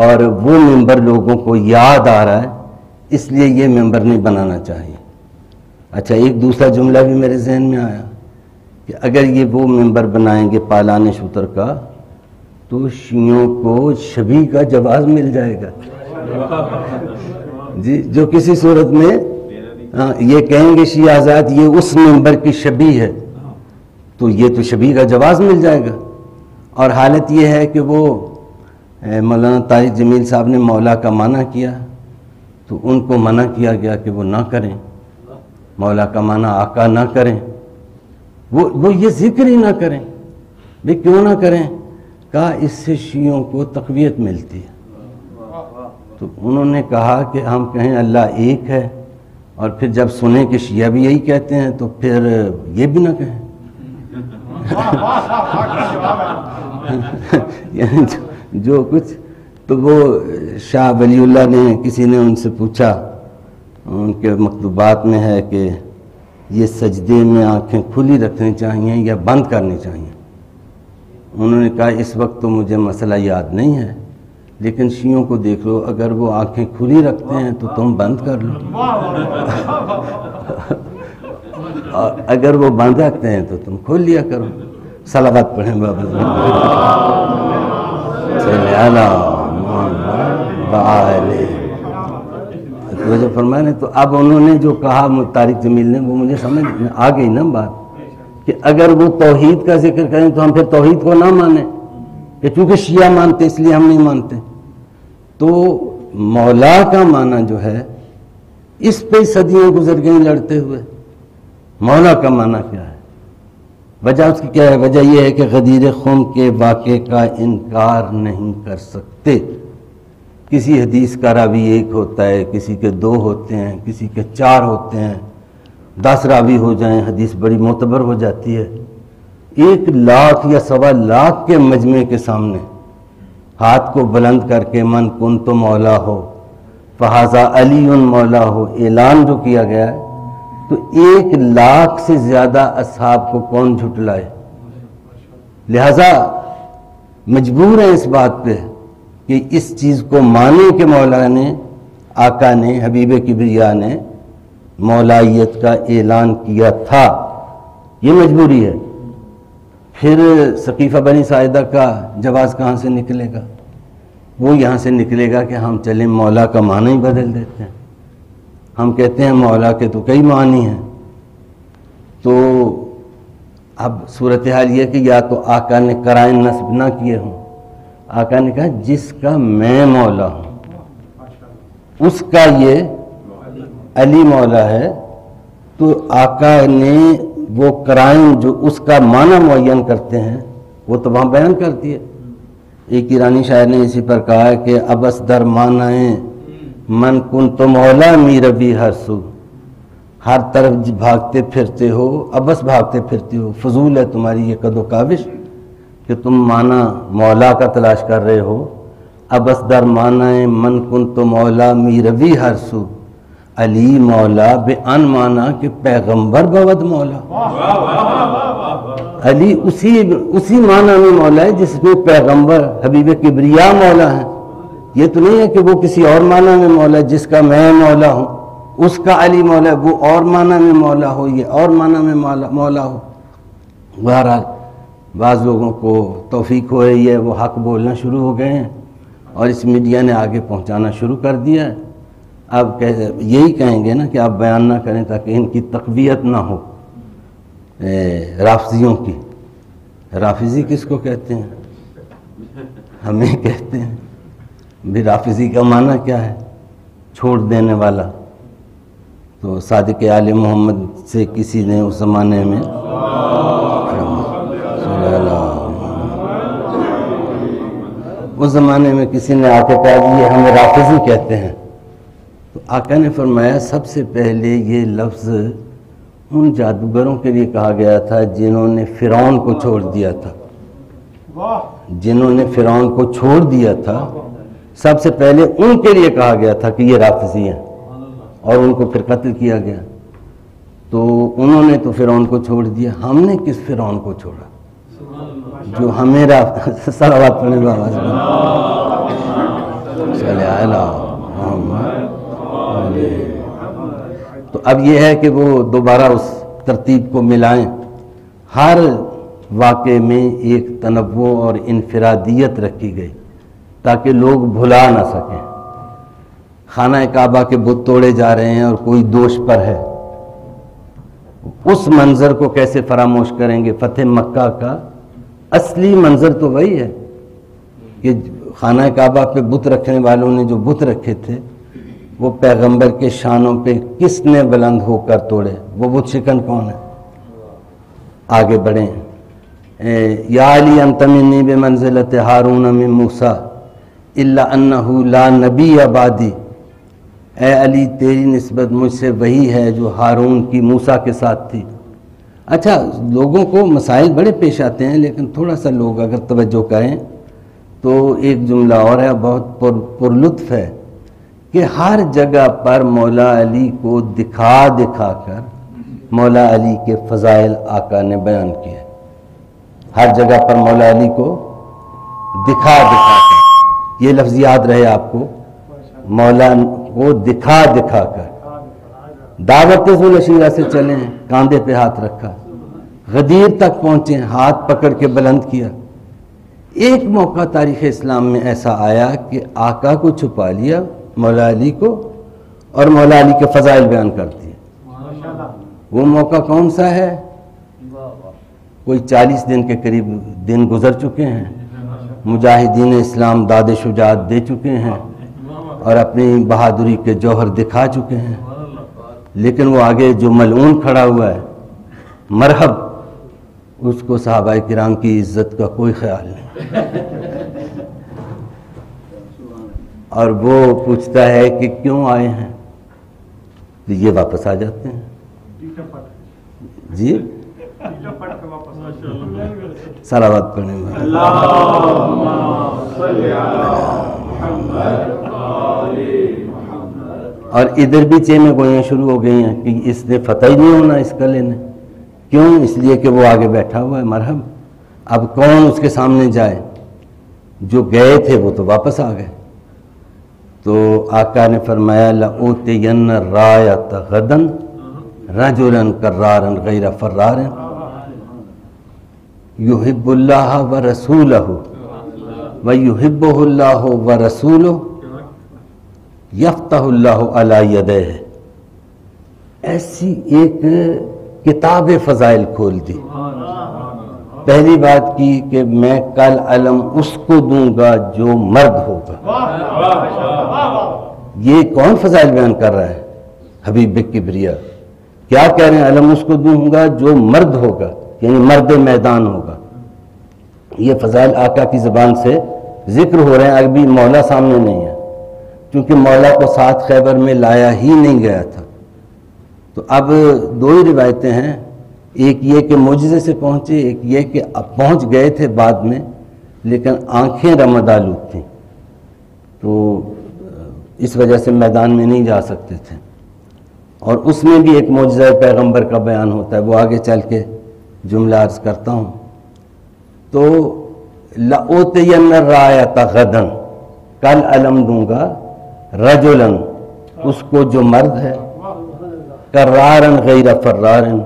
Speaker 7: اور وہ ممبر لوگوں کو یاد آ رہا ہے، اس لیے یہ ممبر نہیں بنانا چاہیے. اچھا، ایک دوسرا جملہ بھی میرے ذہن میں آیا کہ اگر یہ وہ ممبر بنائیں گے پالان شتر کا تو شیعوں کو شبیہ کا جواز مل جائے گا. جی، جو کسی صورت میں یہ کہیں گے شیعہ حضرات یہ اس ممبر کی شبیہ ہے تو یہ تو شبیہ کا جواز مل جائے گا. اور حالت یہ ہے کہ وہ مولانا طارق جمیل صاحب نے مولا کا منع کیا تو ان کو منع کیا گیا کہ وہ نہ کریں، مولا کا معنی آقا نہ کریں، وہ یہ ذکر ہی نہ کریں. بھئی کیوں نہ کریں؟ کہا اس سے شیعوں کو تقویت ملتی ہے. تو انہوں نے کہا کہ ہم کہیں اللہ ایک ہے اور پھر جب سنیں کہ شیعہ بھی یہی کہتے ہیں تو پھر یہ بھی نہ کہیں. یعنی جو کچھ تو وہ شاہ ولی اللہ نے کسی نے ان سے پوچھا، ان کے مکتوبات میں ہے کہ یہ سجدے میں آنکھیں کھلی رکھنی چاہیے یا بند کرنی چاہیے. انہوں نے کہا اس وقت تو مجھے مسئلہ یاد نہیں ہے، لیکن شیعوں کو دیکھ لو، اگر وہ آنکھیں کھلی رکھتے ہیں تو تم بند کر لو، اور اگر وہ بند رکھتے ہیں تو تم کھول لیا کرو. صلوات پڑھیں بابا صلی اللہ علیہ فرمانے. تو اب انہوں نے جو کہا طارق جمیل نے، وہ مجھے سمجھ میں آ گئی نا بات، کہ اگر وہ توحید کا ذکر کریں تو ہم پھر توحید کو نہ مانیں، کہ چونکہ شیعہ مانتے اس لیے ہم نہیں مانتے. تو مولا کا معنی جو ہے اس پہ صدیوں گزر گئیں لڑتے ہوئے. مولا کا معنی کیا ہے؟ وجہ اس کی کیا ہے؟ وجہ یہ ہے کہ غدیر خم کے واقعے کا انکار نہیں کر سکتے. کسی حدیث کا راوی ایک ہوتا ہے، کسی کے 2 ہوتے ہیں، کسی کے 4 ہوتے ہیں، 10 راوی ہو جائیں حدیث بڑی معتبر ہو جاتی ہے. 1 لاکھ یا 1.25 لاکھ کے مجمع کے سامنے ہاتھ کو بلند کر کے من کن تو مولا ہو فہذا علی مولا ہو اعلان جو کیا گیا ہے، تو 1 لاکھ سے زیادہ اصحاب کو کون جھٹلائے؟ لہذا مجبور ہیں اس بات پہ کہ اس چیز کو مانے کہ مولا نے، آقا نے، حبیب کبریا نے مولائیت کا اعلان کیا تھا. یہ مجبوری ہے. پھر ثقیفہ بنی ساعدہ کا جواز کہاں سے نکلے گا؟ وہ یہاں سے نکلے گا کہ ہم چلیں مولا کا معنی ہی بدل دیتے ہیں. ہم کہتے ہیں مولا کے تو کئی معنی ہیں. تو اب صورتحال یہ کہ یا تو آقا نے قرائن نصب نہ کیے ہوں. آقا نے کہا جس کا میں مولا ہوں اس کا یہ علی مولا ہے. تو آقا نے وہ قرائن جو اس کا معنی معین کرتے ہیں وہ تو وہاں بیان کرتی ہے. ایک ایرانی شاعر نے اسی پر کہا ہے کہ ابس در معنی من کن تو مولا می ربی ہر سو، ہر طرف بھاگتے پھرتے ہو، ابس بھاگتے پھرتے ہو، فضول ہے تمہاری یہ قد و کاوش کہ تم معنی مولا کا تلاش کر رہے ہو. ابس در معنی من کن تو مولا می ربی ہر سو، علی مولا بے ان مانا کہ پیغمبر بود مولا. علی اسی معنی میں مولا ہے جس میں پیغمبر حبیب کبریا مولا ہے. یہ تو نہیں ہے کہ وہ کسی اور معنی میں مولا ہے، جس کا میں مولا ہوں اس کا علی مولا ہے، وہ اور معنی میں مولا ہو، یہ اور معنی میں مولا ہو. بہرحال بعض لوگوں کو توفیق ہو رہی ہے، وہ حق بولنا شروع ہو گئے ہیں اور اس میڈیا نے آگے پہنچانا شروع کر دیا ہے. اب یہی کہیں گے نا کہ آپ بیان نہ کریں تاکہ ان کی تقویت نہ ہو. رافضیوں کی، رافضی کس کو کہتے ہیں؟ ہمیں کہتے ہیں. بھی رافضی کا معنی کیا ہے؟ چھوڑ دینے والا. تو صادق آل محمد سے کسی نے اس زمانے میں کسی نے آ کے کہا کہ یہ ہمیں رافضی کہتے ہیں. تو آقا نے فرمایا سب سے پہلے یہ لفظ ان جادوگروں کے لیے کہا گیا تھا جنہوں نے فرعون کو چھوڑ دیا تھا. جنہوں نے فرعون کو چھوڑ دیا تھا سب سے پہلے ان کے لیے کہا گیا تھا کہ یہ رافضی ہیں، اور ان کو پھر قتل کیا گیا. تو انہوں نے تو فرعون کو چھوڑ دیا. ہم نے کس فرعون کو چھوڑا جو ہمیں صلوات پڑھنے بابا صلی اللہ. تو اب یہ ہے کہ وہ دوبارہ اس ترتیب کو ملائیں. ہر واقعے میں ایک تنوع اور انفرادیت رکھی گئی تاکہ لوگ بھلا نہ سکیں. خانہ کعبہ کے بت توڑے جا رہے ہیں اور کوئی دوش پر ہے، اس منظر کو کیسے فراموش کریں گے؟ فتح مکہ کا اصلی منظر تو وہی ہے کہ خانہ کعبہ پہ بت رکھنے والوں نے جو بت رکھے تھے وہ پیغمبر کے شانوں پہ کس نے بلند ہو کر توڑے؟ وہ بت شکن کون ہے؟ آگے بڑھیں. یا علی انت منی بمنزلت ہارون من موسیٰ الا انہ لا نبی بعدی. اے علی تیری نسبت مجھ سے وہی ہے جو ہارون کی موسیٰ کے ساتھ تھی، اچھا لوگوں کو مسائل بڑے پیش آتے ہیں، لیکن تھوڑا سا لوگ اگر توجہ کریں تو ایک جملہ اور ہے بہت پر لطف ہے کہ ہر جگہ پر مولا علی کو دکھا دکھا کر مولا علی کے فضائل آقا نے بیان کیے. ہر جگہ پر مولا علی کو دکھا دکھا کر، یہ لفظ یاد رہے آپ کو، مولا کو دکھا دکھا کر. دعوت ذوالعشیرہ سے چلیں، کاندھے پہ ہاتھ رکھا، غدیر تک پہنچے، ہاتھ پکڑ کے بلند کیا. ایک موقع تاریخ اسلام میں ایسا آیا کہ آقا کو چھپا لیا مولا علی کو اور مولا علی کے فضائل بیان کر دیے. وہ موقع کون سا ہے؟ کوئی 40 دن کے قریب دن گزر چکے ہیں، مجاہدین اسلام داد شجاعت دے چکے ہیں اور اپنی بہادری کے جوہر دکھا چکے ہیں، لیکن وہ آگے جو ملعون کھڑا ہوا ہے مرحب، اس کو صحابہ کرام کی عزت کا کوئی خیال نہیں، اور وہ پوچھتا ہے کہ کیوں آئے ہیں، تو یہ واپس آ جاتے ہیں. جی صلوات پڑھنے میں اور ادھر بھی چینیں گوئیاں شروع ہو گئی ہیں کہ اس نے فتح ہی نہیں ہونا اس قلعے نے. کیوں؟ اس لیے کہ وہ آگے بیٹھا ہوا ہے مرحب. اب کون اس کے سامنے جائے؟ جو گئے تھے وہ تو واپس آ گئے. تو آقا نے فرمایا لَأُوتِيَنَّ الرَّايَةَ غَدًا رَجُلًا كَرَّارًا غَيْرَ فَرَّارٍ يُحِبُّ اللَّهَ وَرَسُولَهُ وَيُحِبُّهُ اللَّهُ وَرَسُولُهُ يَفْتَحُ اللَّهُ عَلَى يَدَيْهِ. ایسی ایک کتاب فضائل کھول دی. پہلی بات کی کہ میں کل علم اس کو دوں گا جو مرد ہوگا. یہ کون فضائل بیان کر رہا ہے؟ حبیب کبریا. کیا کہہ رہے ہیں؟ علم اس کو دوں گا جو مرد ہوگا، یعنی مرد میدان ہوگا. یہ فضائل آقا کی زبان سے ذکر ہو رہے ہیں، ابھی مولا سامنے نہیں ہے کیونکہ مولا کو ساتھ خیبر میں لایا ہی نہیں گیا تھا. تو اب دو ہی روایتیں ہیں، ایک یہ کہ معجزے سے پہنچے، ایک یہ کہ اب پہنچ گئے تھے بعد میں لیکن آنکھیں رمد آلود تھیں، تو اس وجہ سے میدان میں نہیں جا سکتے تھے. اور اس میں بھی ایک معجزہ پیغمبر کا بیان ہوتا ہے، وہ آگے چل کے جملہ عرض کرتا ہوں. تو لَأُوتِيَنَّ الرَّايَةَ غَدًا، کل علم دوں گا، رجلاً اس کو جو مرد ہے، کرارن غیر فرارن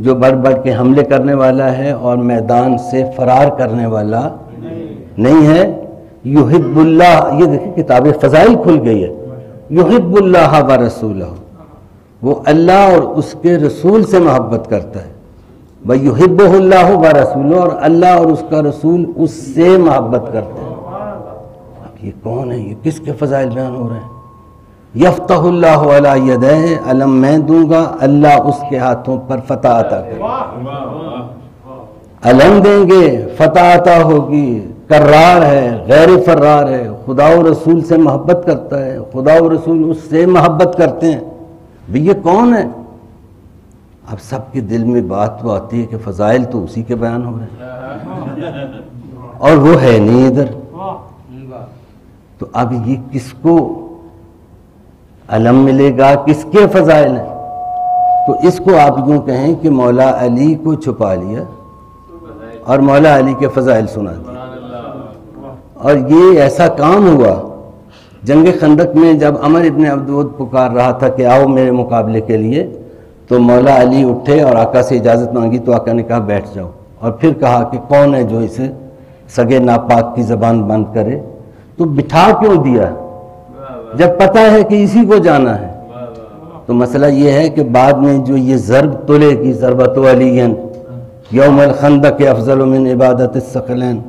Speaker 7: جو بڑھ بڑھ کے حملے کرنے والا ہے اور میدان سے فرار کرنے والا نہیں ہے. یحب اللہ، یہ دیکھیں کتاب فضائل کھل گئی ہے. یحب اللہ ورسولہ، وہ اللہ اور اس کے رسول سے محبت کرتا ہے. وَيُحِبُّهُ اللَّهُ وَرَسُولُهُ، اور اللہ اور اس کا رسول اس سے محبت کرتے ہیں. اب یہ کون ہے؟ یہ کس کے فضائل بیان ہو رہے ہیں؟ یفتح اللہ علی یدیہ، علم میں دوں گا، اللہ اس کے ہاتھوں پر فتح عطا کرے گا. علم دیں گے، فتح عطا ہوگی. کرار ہے، غیر فرار ہے، خدا و رسول سے محبت کرتا ہے، خدا و رسول اس سے محبت کرتے ہیں. بھی یہ کون ہے؟ اب سب کے دل میں بات تو آتی ہے کہ فضائل تو اسی کے بیان ہو رہے ہیں اور وہ ہے نہیں ادھر. تو اب یہ کس کو علم ملے گا، کس کے فضائل ہیں؟ تو اس کو آپ یوں کہیں کہ مولا علی کو چھپا لیا اور مولا علی کے فضائل سنا دیے. اور یہ ایسا کام ہوا جنگ خندق میں جب عمر ابن عبدود پکار رہا تھا کہ آؤ میرے مقابلے کے لیے، تو مولا علی اٹھے اور آقا سے اجازت مانگی تو آقا نے کہا بیٹھ جاؤ، اور پھر کہا کہ کون ہے جو اسے سگے ناپاک کی زبان بند کرے؟ تو بٹھا کیوں دیا جب پتہ ہے کہ اسی کو جانا ہے؟ تو مسئلہ یہ ہے کہ بعد میں جو یہ ضرب تلے کی ضربت علی یوم الخندق افضل من عبادت الثقلین،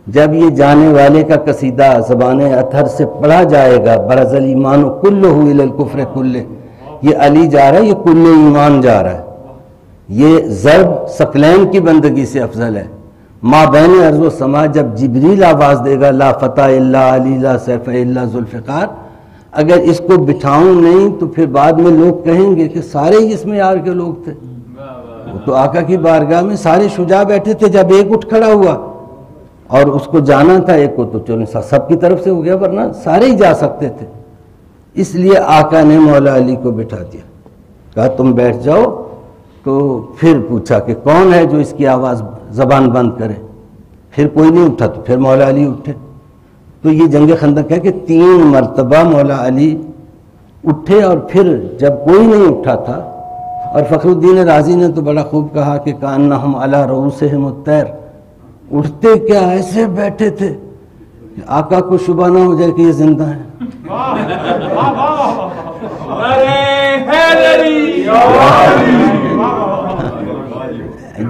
Speaker 7: جب یہ جانے والے کا قصیدہ زبان اطہر سے پڑھا جائے گا، برز الایمان کلہ الی الکفر کلہ، یہ علی جا رہا ہے، یہ کل ایمان جا رہا ہے. یہ ضرب ثقلین کی بندگی سے افضل ہے. ما بین ارض و سما جب جبریل آواز دے گا لا فتح الا علی لا سیف الا ذوالفقار، اگر اس کو بٹھاؤں نہیں تو پھر بعد میں لوگ کہیں گے کہ سارے ہی اس میں یار کے لوگ تھے. وہ تو آقا کی بارگاہ میں سارے شجاع بیٹھے تھے، جب ایک اٹھ کھڑا ہوا اور اس کو جانا تھا ایک کو، تو چلو سب کی طرف سے ہو گیا، ورنہ سارے ہی جا سکتے تھے۔ اس لیے آقا نے مولا علی کو بٹھا دیا، کہا تم بیٹھ جاؤ۔ تو پھر پوچھا کہ کون ہے جو اس کی آواز زبان بند کرے، پھر کوئی نہیں اٹھا، تو پھر مولا علی اٹھے۔ تو یہ جنگ خندق ہے کہ 3 مرتبہ مولا علی اٹھے، اور پھر جب کوئی نہیں اٹھا تھا، اور فخر الدین رازی نے تو بڑا خوب کہا کہ کأنہم علی رؤوسہم الطیر، اٹھتے کیا ایسے بیٹھے تھے کہ آقا کو شبہ نہ ہو جائے کہ یہ زندہ ہیں۔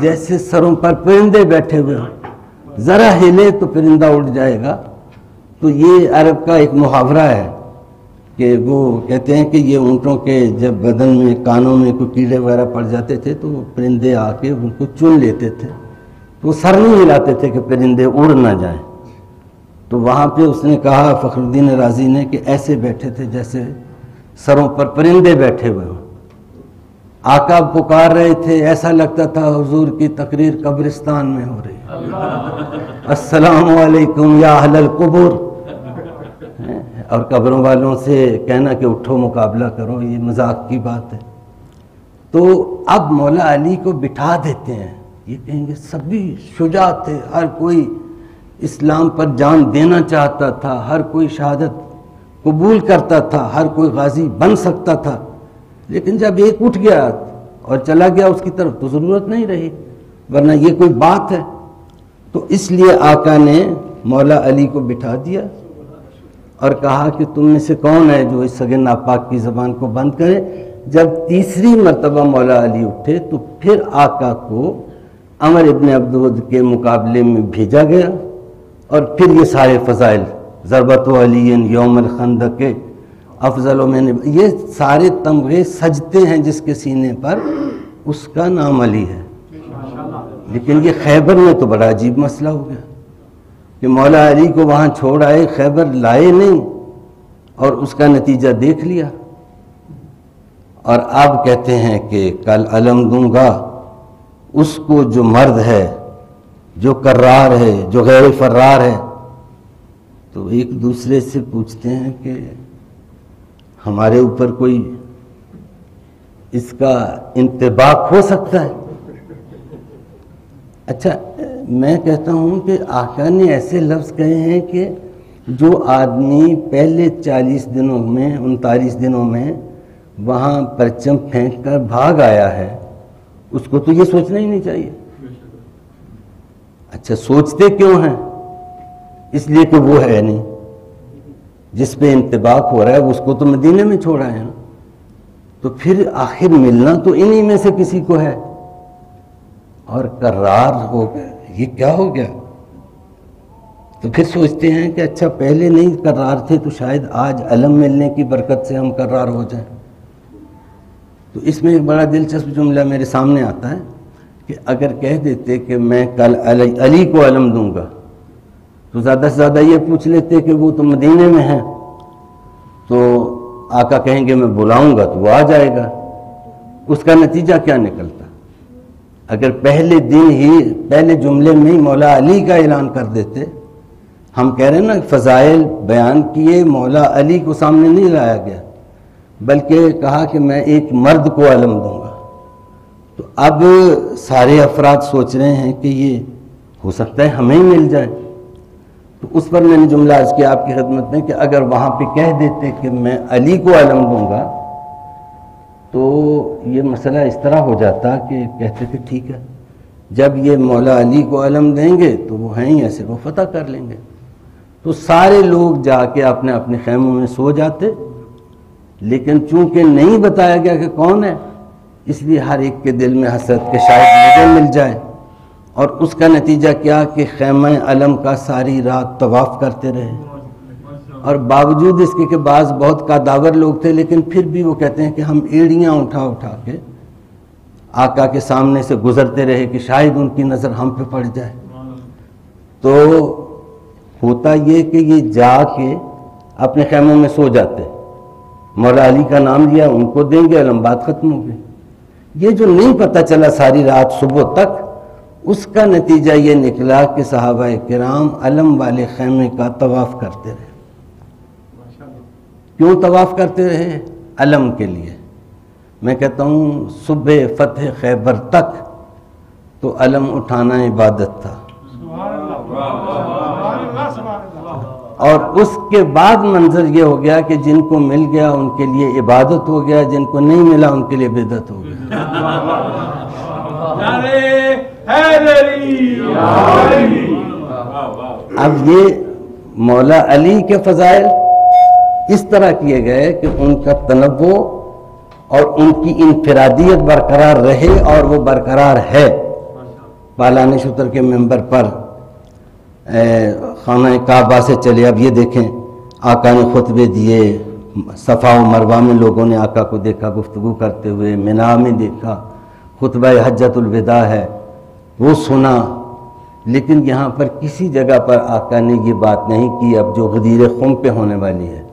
Speaker 7: جیسے سروں پر پرندے بیٹھے ہوئے ہوں، ذرا ہلے تو پرندہ اڑ جائے گا۔ تو یہ عرب کا ایک محاورہ ہے کہ وہ کہتے ہیں کہ یہ اونٹوں کے جب بدن میں کانوں میں کوئی کیڑے وغیرہ پڑ جاتے تھے تو پرندے آ کے ان کو چن لیتے تھے، تو وہ سر نہیں ہلاتے تھے کہ پرندے اڑ نہ جائیں۔ تو وہاں پہ اس نے کہا فخر الدین رازی نے کہ ایسے بیٹھے تھے جیسے سروں پر پرندے بیٹھے ہوئے ہوں۔ آقا پکار رہے تھے، ایسا لگتا تھا حضور کی تقریر قبرستان میں ہو رہی، السلام علیکم یا اہل القبور، اور قبروں والوں سے کہنا کہ اٹھو مقابلہ کرو، یہ مذاق کی بات ہے۔ تو اب مولا علی کو بٹھا دیتے ہیں، یہ کہیں گے سبھی شجاع تھے، ہر کوئی اسلام پر جان دینا چاہتا تھا، ہر کوئی شہادت قبول کرتا تھا، ہر کوئی غازی بن سکتا تھا، لیکن جب ایک اٹھ گیا اور چلا گیا اس کی طرف تو ضرورت نہیں رہی، ورنہ یہ کوئی بات ہے۔ تو اس لیے آقا نے مولا علی کو بٹھا دیا اور کہا کہ تم میں سے کون ہے جو اس سگے ناپاک کی زبان کو بند کرے۔ جب تیسری مرتبہ مولا علی اٹھے تو پھر آقا کو عمر ابن عبدود کے مقابلے میں بھیجا گیا، اور پھر یہ سارے فضائل، ضربت علی یوم الخندق افضل من، یہ سارے تمغے سجتے ہیں جس کے سینے پر اس کا نام علی ہے۔ لیکن یہ خیبر میں تو بڑا عجیب مسئلہ ہو گیا کہ مولا علی کو وہاں چھوڑ آئے، خیبر لائے نہیں، اور اس کا نتیجہ دیکھ لیا، اور اب کہتے ہیں کہ کل علم دوں گا اس کو جو مرد ہے، جو کرار ہے، جو غیر فرار ہے۔ تو ایک دوسرے سے پوچھتے ہیں کہ ہمارے اوپر کوئی اس کا انطباق ہو سکتا ہے؟ اچھا، میں کہتا ہوں کہ آقا نے ایسے لفظ کہے ہیں کہ جو آدمی پہلے 40 دنوں میں 39 دنوں میں وہاں پرچم پھینک کر بھاگ آیا ہے، اس کو تو یہ سوچنا ہی نہیں چاہیے۔ اچھا، سوچتے کیوں ہیں؟ اس لیے کہ وہ ہے نہیں، جس پہ انطباق ہو رہا ہے اس کو تو مدینے میں چھوڑا ہے نا، تو پھر آخر ملنا تو انہی میں سے کسی کو ہے، اور قرار ہو گیا، یہ کیا ہو گیا؟ تو پھر سوچتے ہیں کہ اچھا پہلے نہیں قرار تھے تو شاید آج علم ملنے کی برکت سے ہم قرار ہو جائیں۔ تو اس میں ایک بڑا دلچسپ جملہ میرے سامنے آتا ہے کہ اگر کہہ دیتے کہ میں کل علی کو علم دوں گا، تو زیادہ سے زیادہ یہ پوچھ لیتے کہ وہ تو مدینے میں ہیں، تو آقا کہیں گے میں بلاؤں گا تو وہ آ جائے گا، اس کا نتیجہ کیا نکلتا؟ اگر پہلے دن ہی پہلے جملے میں ہی مولا علی کا اعلان کر دیتے، ہم کہہ رہے ہیں نا فضائل بیان کیے، مولا علی کو سامنے نہیں لایا گیا، بلکہ کہا کہ میں ایک مرد کو علم دوں گا، تو اب سارے افراد سوچ رہے ہیں کہ یہ ہو سکتا ہے ہمیں ہی مل جائے۔ تو اس پر میں نے جملہ عرض کیا آپ کی خدمت میں کہ اگر وہاں پہ کہہ دیتے کہ میں علی کو علم دوں گا تو یہ مسئلہ اس طرح ہو جاتا کہ کہتے تھے ٹھیک ہے، جب یہ مولا علی کو علم دیں گے تو وہ ہیں ہی ایسے، وہ فتح کر لیں گے۔ تو سارے لوگ جا کے اپنے اپنے خیموں میں سو جاتے، لیکن چونکہ نہیں بتایا گیا کہ کون ہے، اس لیے ہر ایک کے دل میں حسرت کہ شاید مجھے مل جائے، اور اس کا نتیجہ کیا کہ خیمہ علم کا ساری رات طواف کرتے رہے، اور باوجود اس کے کہ بعض بہت قاداور لوگ تھے لیکن پھر بھی وہ کہتے ہیں کہ ہم ایڑیاں اٹھا اٹھا کے آقا کے سامنے سے گزرتے رہے کہ شاید ان کی نظر ہم پہ پڑ جائے۔ تو ہوتا یہ کہ یہ جا کے اپنے خیموں میں سو جاتے، مولا علی کا نام لیا، ان کو دیں گے، علم بات ختم ہو گئی۔ یہ جو نہیں پتہ چلا ساری رات صبح تک، اس کا نتیجہ یہ نکلا کہ صحابہ کرام علم والے خیمے کا طواف کرتے رہے۔ کیوں طواف کرتے رہے؟ علم کے لیے۔ میں کہتا ہوں صبح فتح خیبر تک تو علم اٹھانا عبادت تھا، اور اس کے بعد منظر یہ ہو گیا کہ جن کو مل گیا ان کے لیے عبادت ہو گیا، جن کو نہیں ملا ان کے لیے بدعت ہو گیا۔ اب یہ مولا علی کے فضائل اس طرح کیے گئے کہ ان کا تنوع اور ان کی انفرادیت برقرار رہے، اور وہ برقرار ہے۔ پالان شتر کے منبر پر خانہ کعبہ سے چلے، اب یہ دیکھیں آقا نے خطبے دیے، صفا و مروہ میں لوگوں نے آقا کو دیکھا گفتگو کرتے ہوئے، مینا میں دیکھا، خطبہ حجۃ الوداع ہے وہ سنا، لیکن یہاں پر کسی جگہ پر آقا نے یہ بات نہیں کی اب جو غدیر خم پہ ہونے والی ہے۔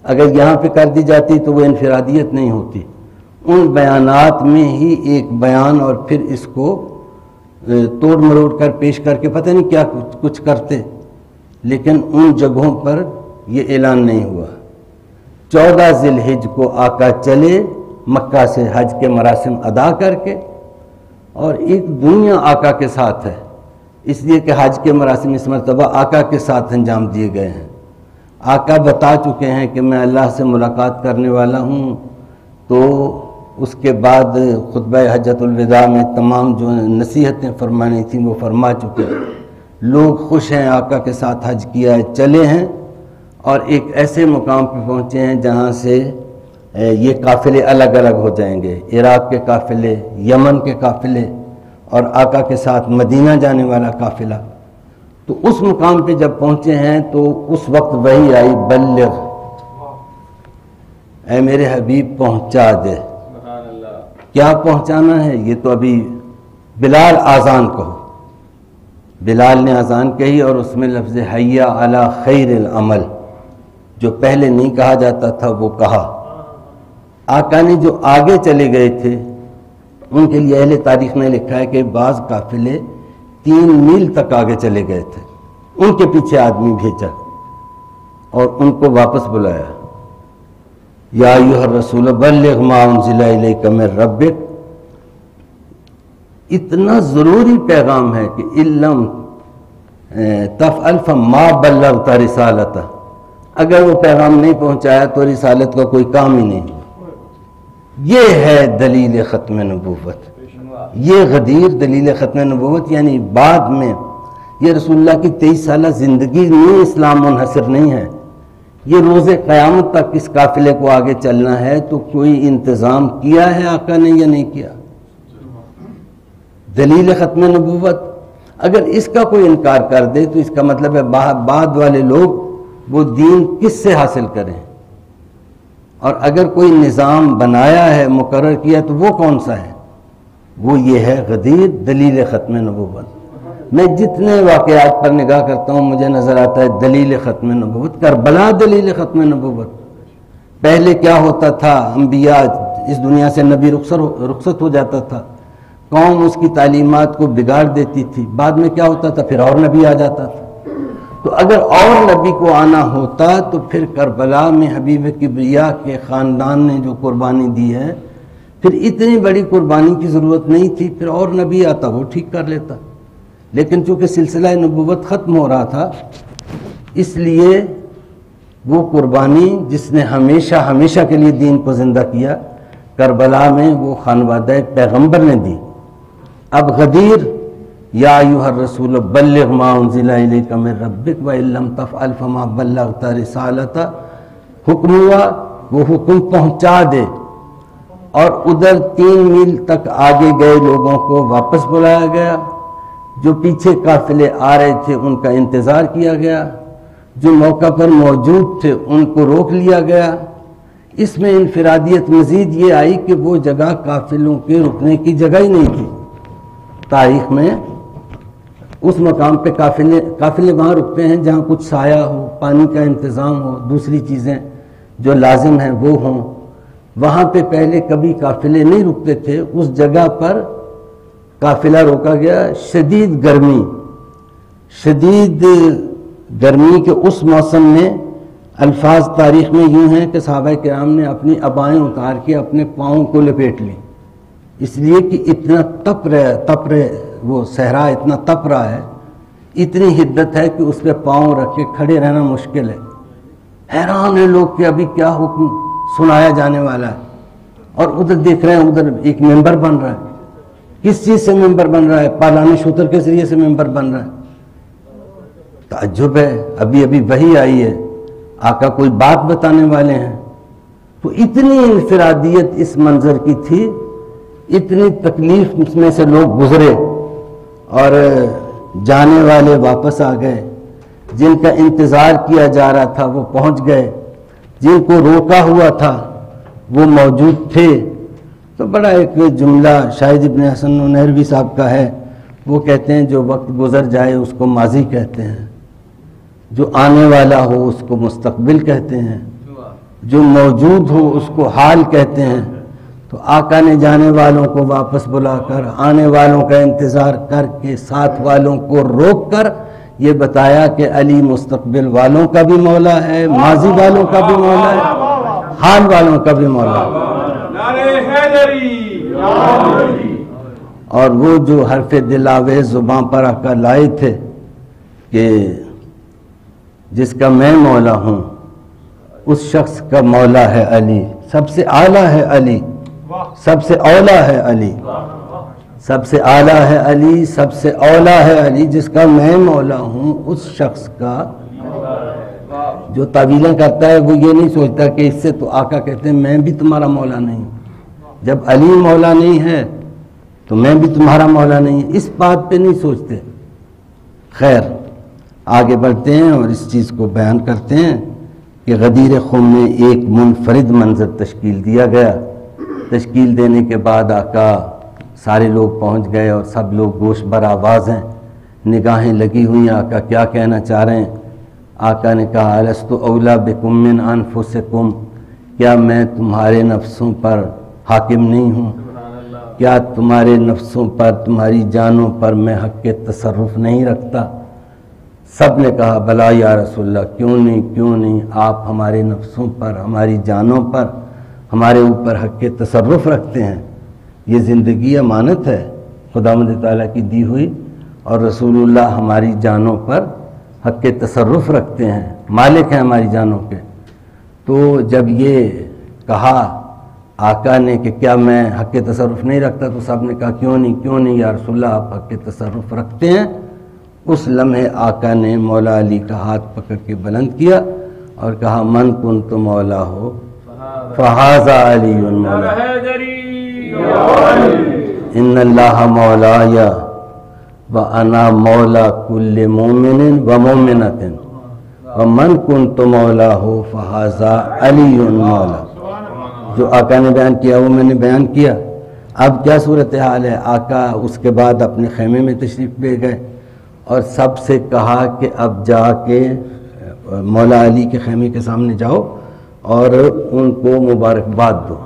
Speaker 7: اگر یہاں پہ کر دی جاتی تو وہ انفرادیت نہیں ہوتی، ان بیانات میں ہی ایک بیان اور پھر اس کو توڑ مروڑ کر پیش کر کے پتہ نہیں کیا کچھ کرتے، لیکن ان جگہوں پر یہ اعلان نہیں ہوا۔ 14 ذی الحج کو آقا چلے مکہ سے حج کے مراسم ادا کر کے، اور ایک دنیا آقا کے ساتھ ہے، اس لیے کہ حج کے مراسم اس مرتبہ آقا کے ساتھ انجام دیے گئے ہیں۔ آقا بتا چکے ہیں کہ میں اللہ سے ملاقات کرنے والا ہوں، تو اس کے بعد خطبہ حجۃ الوداع میں تمام جو نصیحتیں فرمانی تھیں وہ فرما چکے، لوگ خوش ہیں، آقا کے ساتھ حج کیا ہے، چلے ہیں، اور ایک ایسے مقام پہ پہنچے ہیں جہاں سے یہ قافلے الگ الگ ہو جائیں گے، عراق کے قافلے، یمن کے قافلے، اور آقا کے ساتھ مدینہ جانے والا قافلہ۔ تو اس مقام پہ جب پہنچے ہیں تو اس وقت وحی آئی، بلغ، اے میرے حبیب پہنچا دے۔ کیا پہنچانا ہے؟ یہ تو ابھی بلال آذان کہو، بلال نے آذان کہی، اور اس میں لفظ حی علی خیر العمل جو پہلے نہیں کہا جاتا تھا وہ کہا۔ آقا نے جو آگے چلے گئے تھے ان کے لیے اہل تاریخ نے لکھا ہے کہ بعض قافلے 3 میل تک آگے چلے گئے تھے، ان کے پیچھے آدمی بھیجا اور ان کو واپس بلایا، یا ایھا الرسول بلغ ما انزل الیک من ربک۔ اتنا ضروری پیغام ہے کہ علم تفعل فما بلغت رسالتہ، اگر وہ پیغام نہیں پہنچایا تو رسالت کا کوئی کام ہی نہیں۔ یہ ہے دلیل ختم نبوت، یہ غدیر دلیل ختم نبوت، یعنی بعد میں یہ رسول اللہ کی 23 سالہ زندگی میں اسلام منحصر نہیں ہے، یہ روز قیامت تک اس قافلے کو آگے چلنا ہے۔ تو کوئی انتظام کیا ہے آقا نے یا نہیں کیا؟ دلیل ختم نبوت، اگر اس کا کوئی انکار کر دے تو اس کا مطلب ہے بعد والے لوگ وہ دین کس سے حاصل کریں، اور اگر کوئی نظام بنایا ہے، مقرر کیا، تو وہ کون سا ہے؟ وہ یہ ہے غدیر دلیل ختم نبوت۔ میں جتنے واقعات پر نگاہ کرتا ہوں مجھے نظر آتا ہے دلیل ختم نبوت، کربلا دلیل ختم نبوت۔ پہلے کیا ہوتا تھا، انبیاء اس دنیا سے نبی رخصت ہو جاتا تھا، قوم اس کی تعلیمات کو بگاڑ دیتی تھی، بعد میں کیا ہوتا تھا، پھر اور نبی آ جاتا تھا۔ تو اگر اور نبی کو آنا ہوتا تو پھر کربلا میں حبیب کبریا کے خاندان نے جو قربانی دی ہے، پھر اتنی بڑی قربانی کی ضرورت نہیں تھی، پھر اور نبی آتا وہ ٹھیک کر لیتا۔ لیکن چونکہ سلسلہ نبوت ختم ہو رہا تھا، اس لیے وہ قربانی جس نے ہمیشہ ہمیشہ کے لیے دین کو زندہ کیا، کربلا میں وہ خانوادہ پیغمبر نے دی۔ اب غدیر، یا ایھا الرسول بلغ ما انزل الیک من ربک وان لم تفعل فما بلغت رسالتہ، حکم ہوا، وہ حکم پہنچا دے، اور ادھر 3 میل تک آگے گئے لوگوں کو واپس بلایا گیا، جو پیچھے قافلے آ رہے تھے ان کا انتظار کیا گیا، جو موقع پر موجود تھے ان کو روک لیا گیا۔ اس میں انفرادیت مزید یہ آئی کہ وہ جگہ قافلوں کے رکنے کی جگہ ہی نہیں تھی۔ تاریخ میں اس مقام پہ قافلے وہاں رکتے ہیں جہاں کچھ سایہ ہو، پانی کا انتظام ہو، دوسری چیزیں جو لازم ہیں وہ ہوں۔ وہاں پہ پہلے کبھی قافلے نہیں رکتے تھے، اس جگہ پر قافلہ روکا گیا. شدید گرمی کے اس موسم میں الفاظ تاریخ میں یوں ہیں کہ صحابہ کرام نے اپنی عبائیں اتار کے اپنے پاؤں کو لپیٹ لی، اس لیے کہ اتنا تپ رہے وہ صحرا اتنا تپ رہا ہے، اتنی حدت ہے کہ اس پہ پاؤں رکھ کے کھڑے رہنا مشکل ہے. حیران ہیں لوگ کہ ابھی کیا حکم سنایا جانے والا ہے. اور ادھر دیکھ رہے ہیں، ادھر ایک ممبر بن رہا ہے. کس چیز سے ممبر بن رہا ہے؟ پالان شوتر کے ذریعے سے ممبر بن رہا ہے. تعجب ہے، ابھی وحی آئی ہے، آقا کوئی بات بتانے والے ہیں. تو اتنی انفرادیت اس منظر کی تھی، اتنی تکلیف اس میں سے لوگ گزرے، اور جانے والے واپس آ گئے. جن کا انتظار کیا جا رہا تھا وہ پہنچ گئے، جن کو روکا ہوا تھا وہ موجود تھے. تو بڑا ایک جملہ شاہد ابن حسن نہروی صاحب کا ہے، وہ کہتے ہیں جو وقت گزر جائے اس کو ماضی کہتے ہیں، جو آنے والا ہو اس کو مستقبل کہتے ہیں، جو موجود ہو اس کو حال کہتے ہیں. تو آقا نے جانے والوں کو واپس بلا کر، آنے والوں کا انتظار کر کے، ساتھ والوں کو روک کر یہ بتایا کہ علی مستقبل والوں کا بھی مولا ہے، ماضی والوں کا بھی مولا ہے، حال والوں کا بھی مولا ہے. اور وہ جو حرف دلاویز زبان پر آقا لائے تھے کہ جس کا میں مولا ہوں اس شخص کا مولا ہے علی، سب سے اعلیٰ ہے علی، سب سے اولا ہے علی، سب سے اعلیٰ ہے علی، سب سے اولا ہے علی. جس کا میں مولا ہوں اس شخص کا جو تعویلیں کرتا ہے وہ یہ نہیں سوچتا کہ اس سے تو آقا کہتے ہیں میں بھی تمہارا مولا نہیں. جب علی مولا نہیں ہے تو میں بھی تمہارا مولا نہیں، اس بات پہ نہیں سوچتے. خیر آگے بڑھتے ہیں اور اس چیز کو بیان کرتے ہیں کہ غدیر خم میں ایک منفرد منظر تشکیل دیا گیا. تشکیل دینے کے بعد آقا سارے لوگ پہنچ گئے اور سب لوگ گوش بر آواز ہیں، نگاہیں لگی ہوئی ہیں آقا کیا کہنا چاہ رہے ہیں. آقا نے کہا الست اولا بکم من انفسکم، کیا میں تمہارے نفسوں پر حاکم نہیں ہوں؟ کیا تمہارے نفسوں پر، تمہاری جانوں پر میں حق کے تصرف نہیں رکھتا؟ سب نے کہا بلا یا رسول اللہ، کیوں نہیں، آپ ہمارے نفسوں پر، ہماری جانوں پر، ہمارے اوپر حق کے تصرف رکھتے ہیں. یہ زندگی امانت ہے خداوند تعالیٰ کی دی ہوئی، اور رسول اللہ ہماری جانوں پر حق کے تصرف رکھتے ہیں، مالک ہیں ہماری جانوں کے. تو جب یہ کہا آقا نے کہ کیا میں حق کے تصرف نہیں رکھتا، تو سب نے کہا کیوں نہیں یا رسول اللہ آپ حق کے تصرف رکھتے ہیں. اس لمحے آقا نے مولا علی کا ہاتھ پکڑ کے بلند کیا اور کہا من کنت مولا ہو فہذا علی مولا، ان اللہ مولاي وانا مولا کل مومن ومومنۃ ومن کنت مولا ہو فہذا علی مولا. جو آقا نے بیان کیا وہ میں نے بیان کیا. اب کیا صورتحال ہے؟ آقا اس کے بعد اپنے خیمے میں تشریف لے گئے اور سب سے کہا کہ اب جا کے مولا علی کے خیمے کے سامنے جاؤ اور ان کو مبارکباد دو.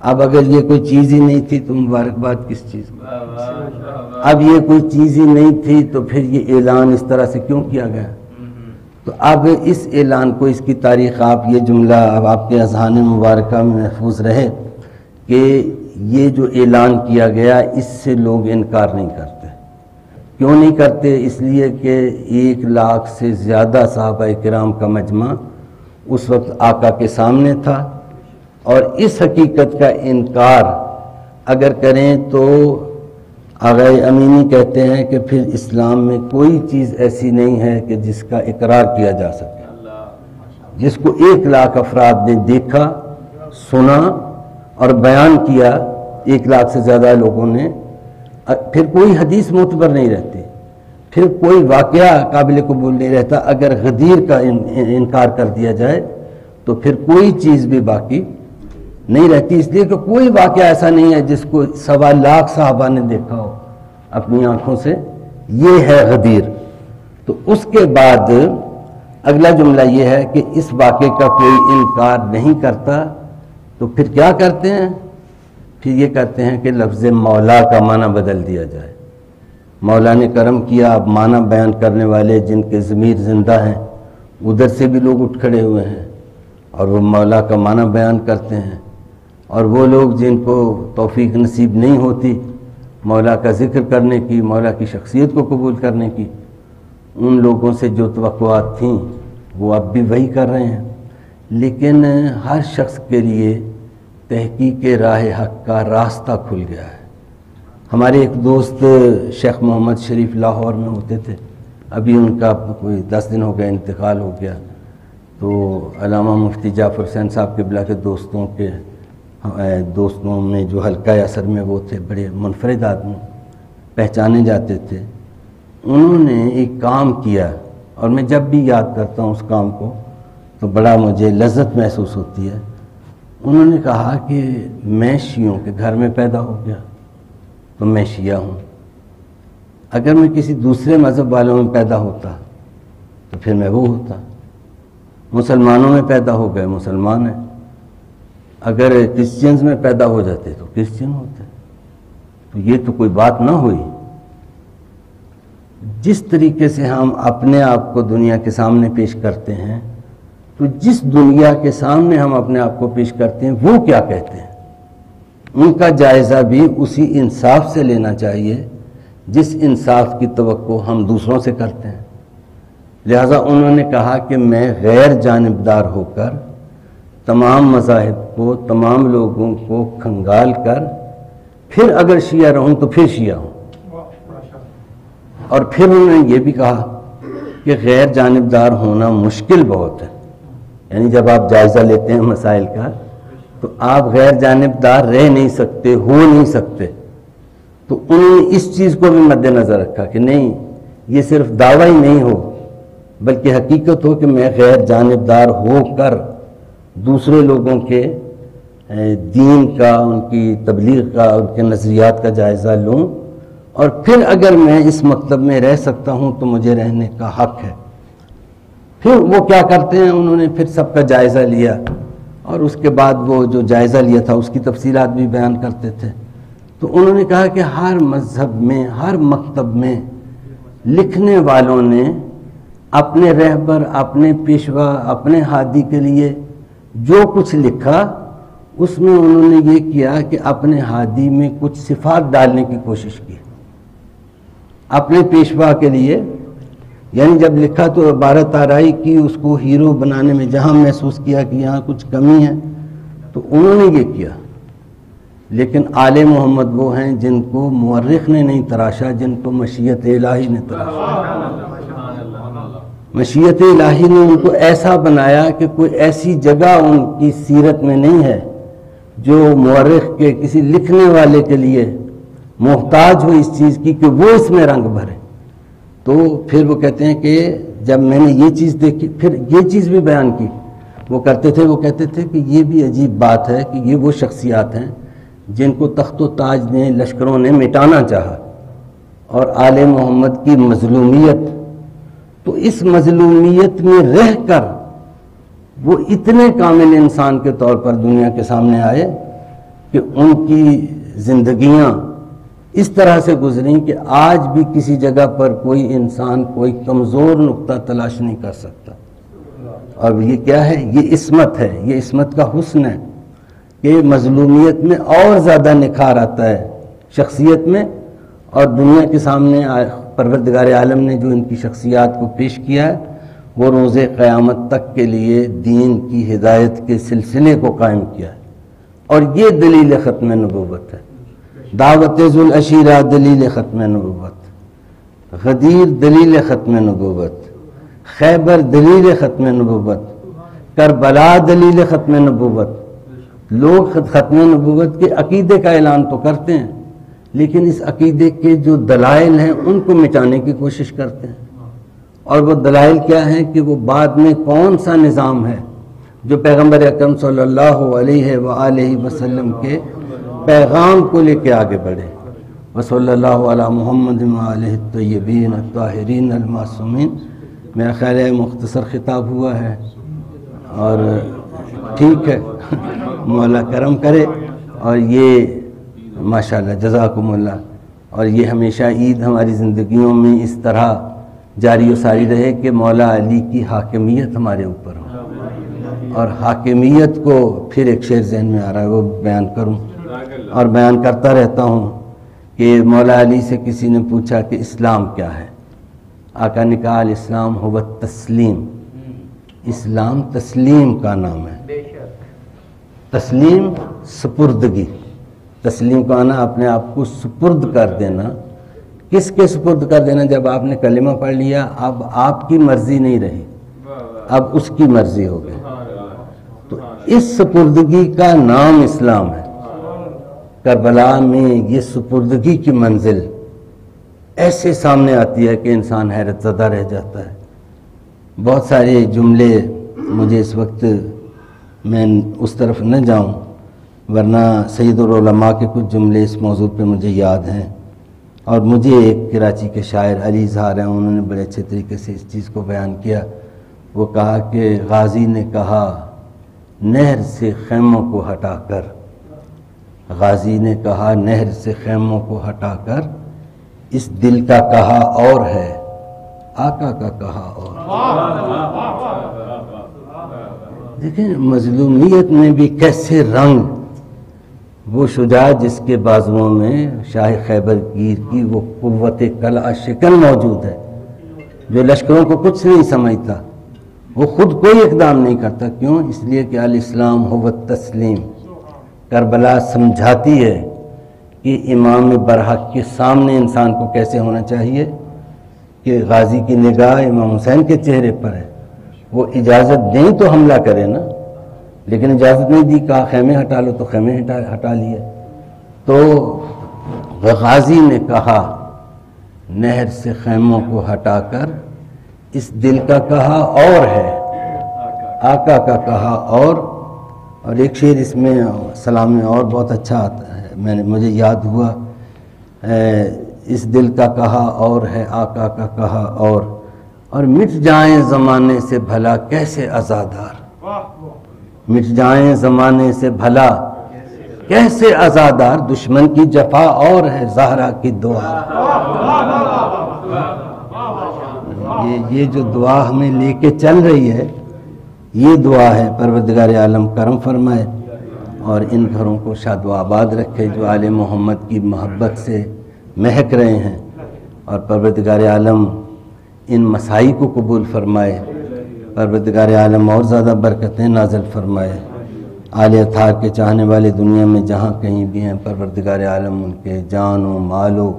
Speaker 7: اب اگر یہ کوئی چیز ہی نہیں تھی تو مبارکباد کس چیز کو؟ اب یہ کوئی چیز ہی نہیں تھی تو پھر یہ اعلان اس طرح سے کیوں کیا گیا؟ تو اب اس اعلان کو، اس کی تاریخ، آپ یہ جملہ اب آپ کے اذہان مبارکہ میں محفوظ رہے کہ یہ جو اعلان کیا گیا اس سے لوگ انکار نہیں کرتے. کیوں نہیں کرتے؟ اس لیے کہ 1 لاکھ سے زیادہ صحابہ کرام کا مجمع اس وقت آقا کے سامنے تھا، اور اس حقیقت کا انکار اگر کریں تو آغا امینی کہتے ہیں کہ پھر اسلام میں کوئی چیز ایسی نہیں ہے کہ جس کا اقرار کیا جا سکے. جس کو 1 لاکھ افراد نے دیکھا، سنا اور بیان کیا، 1 لاکھ سے زیادہ لوگوں نے، پھر کوئی حدیث معتبر نہیں رہتی، پھر کوئی واقعہ قابل قبول نہیں رہتا. اگر غدیر کا انکار کر دیا جائے تو پھر کوئی چیز بھی باقی نہیں رہتی. اس لیے کہ کوئی واقعہ ایسا نہیں ہے جس کو 1.25 لاکھ صحابہ نے دیکھا ہو اپنی آنکھوں سے. یہ ہے غدیر. تو اس کے بعد اگلا جملہ یہ ہے کہ اس واقعے کا کوئی انکار نہیں کرتا. تو پھر کیا کرتے ہیں؟ پھر یہ کرتے ہیں کہ لفظ مولا کا معنی بدل دیا جائے. مولا نے کرم کیا، اب معنی بیان کرنے والے جن کے ضمیر زندہ ہیں ادھر سے بھی لوگ اٹھ کھڑے ہوئے ہیں اور وہ مولا کا معنی بیان کرتے ہیں. اور وہ لوگ جن کو توفیق نصیب نہیں ہوتی مولا کا ذکر کرنے کی، مولا کی شخصیت کو قبول کرنے کی، ان لوگوں سے جو توقعات تھیں وہ اب بھی وہی کر رہے ہیں. لیکن ہر شخص کے لیے تحقیق راہ حق کا راستہ کھل گیا ہے. ہمارے ایک دوست شیخ محمد شریف لاہور میں ہوتے تھے، ابھی ان کا کوئی 10 دن ہو گیا انتقال ہو گیا. تو علامہ مفتی جعفر حسین صاحب قبلہ کے دوستوں میں جو حلقہ اثر میں وہ تھے، بڑے منفرد آدمی پہچانے جاتے تھے. انہوں نے ایک کام کیا اور میں جب بھی یاد کرتا ہوں اس کام کو تو بڑا مجھے لذت محسوس ہوتی ہے. انہوں نے کہا کہ میں شیعوں کے گھر میں پیدا ہو گیا تو میں شیعہ ہوں، اگر میں کسی دوسرے مذہب والوں میں پیدا ہوتا تو پھر میں وہ ہوتا. مسلمانوں میں پیدا ہو گئے مسلمان ہیں، اگر کرسچنز میں پیدا ہو جاتے تو کرسچن ہوتے. تو یہ تو کوئی بات نہ ہوئی. جس طریقے سے ہم اپنے آپ کو دنیا کے سامنے پیش کرتے ہیں تو جس دنیا کے سامنے ہم اپنے آپ کو پیش کرتے ہیں وہ کیا کہتے ہیں، ان کا جائزہ بھی اسی انصاف سے لینا چاہیے جس انصاف کی توقع ہم دوسروں سے کرتے ہیں. لہذا انہوں نے کہا کہ میں غیر جانبدار ہو کر تمام مذاہب کو، تمام لوگوں کو کھنگال کر پھر اگر شیعہ رہوں تو پھر شیعہ ہوں. اور پھر انہوں نے یہ بھی کہا کہ غیر جانبدار ہونا مشکل بہت ہے. یعنی جب آپ جائزہ لیتے ہیں مسائل کا تو آپ غیر جانبدار رہ نہیں سکتے، ہو نہیں سکتے. تو انہوں نے اس چیز کو بھی مد نظر رکھا کہ نہیں، یہ صرف دعویٰ ہی نہیں ہو بلکہ حقیقت ہو کہ میں غیر جانبدار ہو کر دوسرے لوگوں کے دین کا، ان کی تبلیغ کا، ان کے نظریات کا جائزہ لوں، اور پھر اگر میں اس مکتب میں رہ سکتا ہوں تو مجھے رہنے کا حق ہے. پھر وہ کیا کرتے ہیں، انہوں نے پھر سب کا جائزہ لیا اور اس کے بعد وہ جو جائزہ لیا تھا اس کی تفصیلات بھی بیان کرتے تھے. تو انہوں نے کہا کہ ہر مذہب میں، ہر مکتب میں لکھنے والوں نے اپنے رہبر، اپنے پیشوا، اپنے ہادی کے لیے جو کچھ لکھا اس میں انہوں نے یہ کیا کہ اپنے ہادی میں کچھ صفات ڈالنے کی کوشش کی اپنے پیشوا کے لیے. یعنی جب لکھا تو عبارت آرائی کی، اس کو ہیرو بنانے میں جہاں محسوس کیا کہ یہاں کچھ کمی ہے تو انہوں نے یہ کیا. لیکن آل محمد وہ ہیں جن کو مورخ نے نہیں تراشا، جن کو مشیت الہی نے تراشا. مشیت الہی نے ان کو ایسا بنایا کہ کوئی ایسی جگہ ان کی سیرت میں نہیں ہے جو مورخ کے، کسی لکھنے والے کے لیے محتاج ہو اس چیز کی کہ وہ اس میں رنگ بھرے. تو پھر وہ کہتے ہیں کہ جب میں نے یہ چیز دیکھی پھر یہ چیز بھی بیان کی. وہ کہتے تھے کہ یہ بھی عجیب بات ہے کہ یہ وہ شخصیات ہیں جن کو تخت و تاج نے، لشکروں نے مٹانا چاہا، اور آل محمد کی مظلومیت، تو اس مظلومیت میں رہ کر وہ اتنے کامل انسان کے طور پر دنیا کے سامنے آئے کہ ان کی زندگیاں اس طرح سے گزریں کہ آج بھی کسی جگہ پر کوئی انسان کوئی کمزور نقطہ تلاش نہیں کر سکتا. اور یہ کیا ہے؟ یہ عصمت ہے، یہ عصمت کا حسن ہے کہ مظلومیت میں اور زیادہ نکھار آتا ہے شخصیت میں. اور دنیا کے سامنے پروردگار عالم نے جو ان کی شخصیات کو پیش کیا ہے وہ روز قیامت تک کے لیے دین کی ہدایت کے سلسلے کو قائم کیا ہے. اور یہ دلیل ختم نبوت ہے. دعوت ذو العشیرہ دلیل ختم نبوت، غدیر دلیل ختم نبوت، خیبر دلیل ختم نبوت، کربلا دلیل ختم نبوت. لوگ ختم نبوت کے عقیدے کا اعلان تو کرتے ہیں لیکن اس عقیدے کے جو دلائل ہیں ان کو مٹانے کی کوشش کرتے ہیں. اور وہ دلائل کیا ہیں کہ وہ بعد میں کون سا نظام ہے جو پیغمبر اکرم صلی اللہ علیہ وآلہ وسلم کے پیغام کو لے کے آگے بڑھے. وصلی اللہ علی محمد وآلہ الطیبین الطاہرین المعصومین. میرا خیال ہے مختصر خطاب ہوا ہے اور ٹھیک ہے مولا کرم کرے. اور یہ ماشاءاللہ جزاکم اللہ. اور یہ ہمیشہ عید ہماری زندگیوں میں اس طرح جاری و ساری رہے کہ مولا علی کی حاکمیت ہمارے اوپر ہو. اور حاکمیت کو پھر ایک شعر ذہن میں آ رہا ہے وہ بیان کروں اور بیان کرتا رہتا ہوں کہ مولا علی سے کسی نے پوچھا کہ اسلام کیا ہے. آقا نے کہا الاسلام هو التسلیم. اسلام تسلیم کا نام ہے. تسلیم سپردگی. تسلیم کا آنا اپنے آپ کو سپرد کر دینا. کس کے سپرد کر دینا؟ جب آپ نے کلمہ پڑھ لیا اب آپ کی مرضی نہیں رہی, اب اس کی مرضی ہو گئی. تو اس سپردگی کا نام اسلام ہے. کربلا میں یہ سپردگی کی منزل ایسے سامنے آتی ہے کہ انسان حیرت زدہ رہ جاتا ہے. بہت سارے جملے مجھے اس وقت میں اس طرف نہ جاؤں ورنہ سید العلماء کے کچھ جملے اس موضوع پہ مجھے یاد ہیں. اور مجھے ایک کراچی کے شاعر علی اظہار ہیں, انہوں نے بڑے اچھے طریقے سے اس چیز کو بیان کیا. وہ کہا کہ غازی نے کہا نہر سے خیموں کو ہٹا کر, غازی نے کہا نہر سے خیموں کو ہٹا کر, اس دل کا کہا اور ہے آقا کا کہا اور. دیکھیں مظلومیت میں بھی کیسے رنگ, وہ شجاع جس کے بازوؤں میں شاہ خیبر گیر کی وہ قوت کلا شکن موجود ہے, جو لشکروں کو کچھ نہیں سمجھتا, وہ خود کوئی اقدام نہیں کرتا. کیوں؟ اس لیے کہ الاسلام هو التسلیم. کربلا سمجھاتی ہے کہ امام برحق کے سامنے انسان کو کیسے ہونا چاہیے کہ غازی کی نگاہ امام حسین کے چہرے پر ہے. وہ اجازت دیں تو حملہ کرے نا, لیکن اجازت نہیں دی, کہا خیمے ہٹا لو تو خیمے ہٹا لیے. تو غازی نے کہا نہر سے خیموں کو ہٹا کر, اس دل کا کہا اور ہے آقا کا کہا اور. اور ایک شعر اس میں سلام میں اور بہت اچھا آتا ہے, مجھے یاد ہوا, اس دل کا کہا اور ہے آقا کا کہا اور مٹ جائیں زمانے سے بھلا کیسے عزادار, مٹ جائیں زمانے سے بھلا کیسے عزادار, دشمن کی جفا اور ہے زہرا کی دعا. یہ جو دعا ہمیں لے کے چل رہی ہے یہ دعا ہے پروردگار عالم کرم فرمائے اور ان گھروں کو شاد و آباد رکھے جو آل محمد کی محبت سے مہک رہے ہیں, اور پروردگار عالم ان مسائی کو قبول فرمائے. پروردگار عالم اور زیادہ برکتیں نازل فرمائے. آل اطہار کے چاہنے والے دنیا میں جہاں کہیں بھی ہیں پروردگار عالم ان کے جان و مال و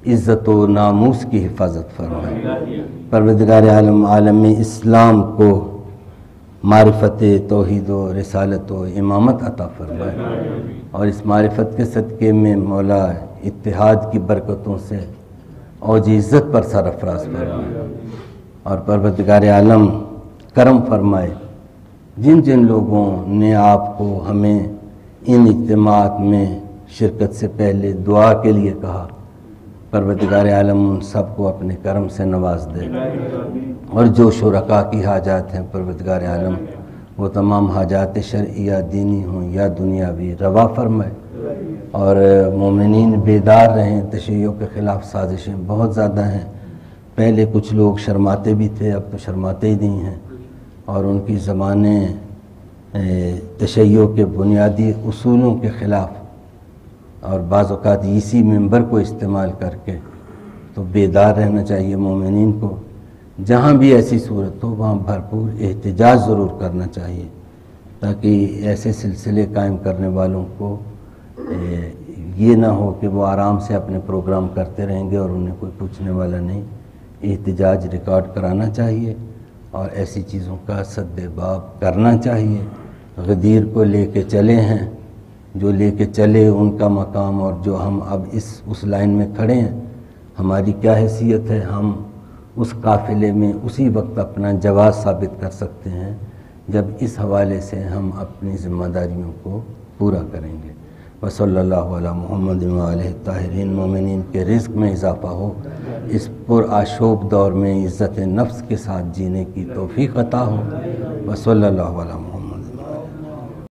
Speaker 7: عزت و ناموس کی حفاظت فرمائے. پروردگار عالم عالم اسلام کو معرفت توحید و رسالت و امامت عطا فرمائے, اور اس معرفت کے صدقے میں مولا اتحاد کی برکتوں سے اوج عزت پر سرفراز فرمائے. اور پروردگار عالم کرم فرمائے جن جن لوگوں نے آپ کو ہمیں ان اجتماعات میں شرکت سے پہلے دعا کے لیے کہا, پروردگار عالم ان سب کو اپنے کرم سے نواز دے. اور جو شرکاء کی حاجات ہیں پروردگار عالم وہ تمام حاجات شرعیہ دینی ہوں یا دنیاوی روا فرمائے. اور مومنین بیدار رہیں, تشیعوں کے خلاف سازشیں بہت زیادہ ہیں. پہلے کچھ لوگ شرماتے بھی تھے, اب تو شرماتے ہی نہیں ہیں, اور ان کی زبانیں تشیع کے بنیادی اصولوں کے خلاف اور بعض اوقات اسی ممبر کو استعمال کر کے. تو بیدار رہنا چاہیے مومنین کو. جہاں بھی ایسی صورت ہو وہاں بھرپور احتجاج ضرور کرنا چاہیے تاکہ ایسے سلسلے قائم کرنے والوں کو یہ نہ ہو کہ وہ آرام سے اپنے پروگرام کرتے رہیں گے اور انہیں کوئی پوچھنے والا نہیں. احتجاج ریکارڈ کرانا چاہیے اور ایسی چیزوں کا سد باب کرنا چاہیے. غدیر کو لے کے چلے ہیں, جو لے کے چلے ان کا مقام, اور جو ہم اب اس لائن میں کھڑے ہیں ہماری کیا حیثیت ہے. ہم اس قافلے میں اسی وقت اپنا جواز ثابت کر سکتے ہیں جب اس حوالے سے ہم اپنی ذمہ داریوں کو پورا کریں گے. وصلی اللہ علی محمد وآلہ الطاہرین. مومنین کے رزق میں اضافہ ہو, اس پر آشوب دور میں عزت نفس کے ساتھ جینے کی توفیق عطا ہو. وصلی اللہ علی محمد.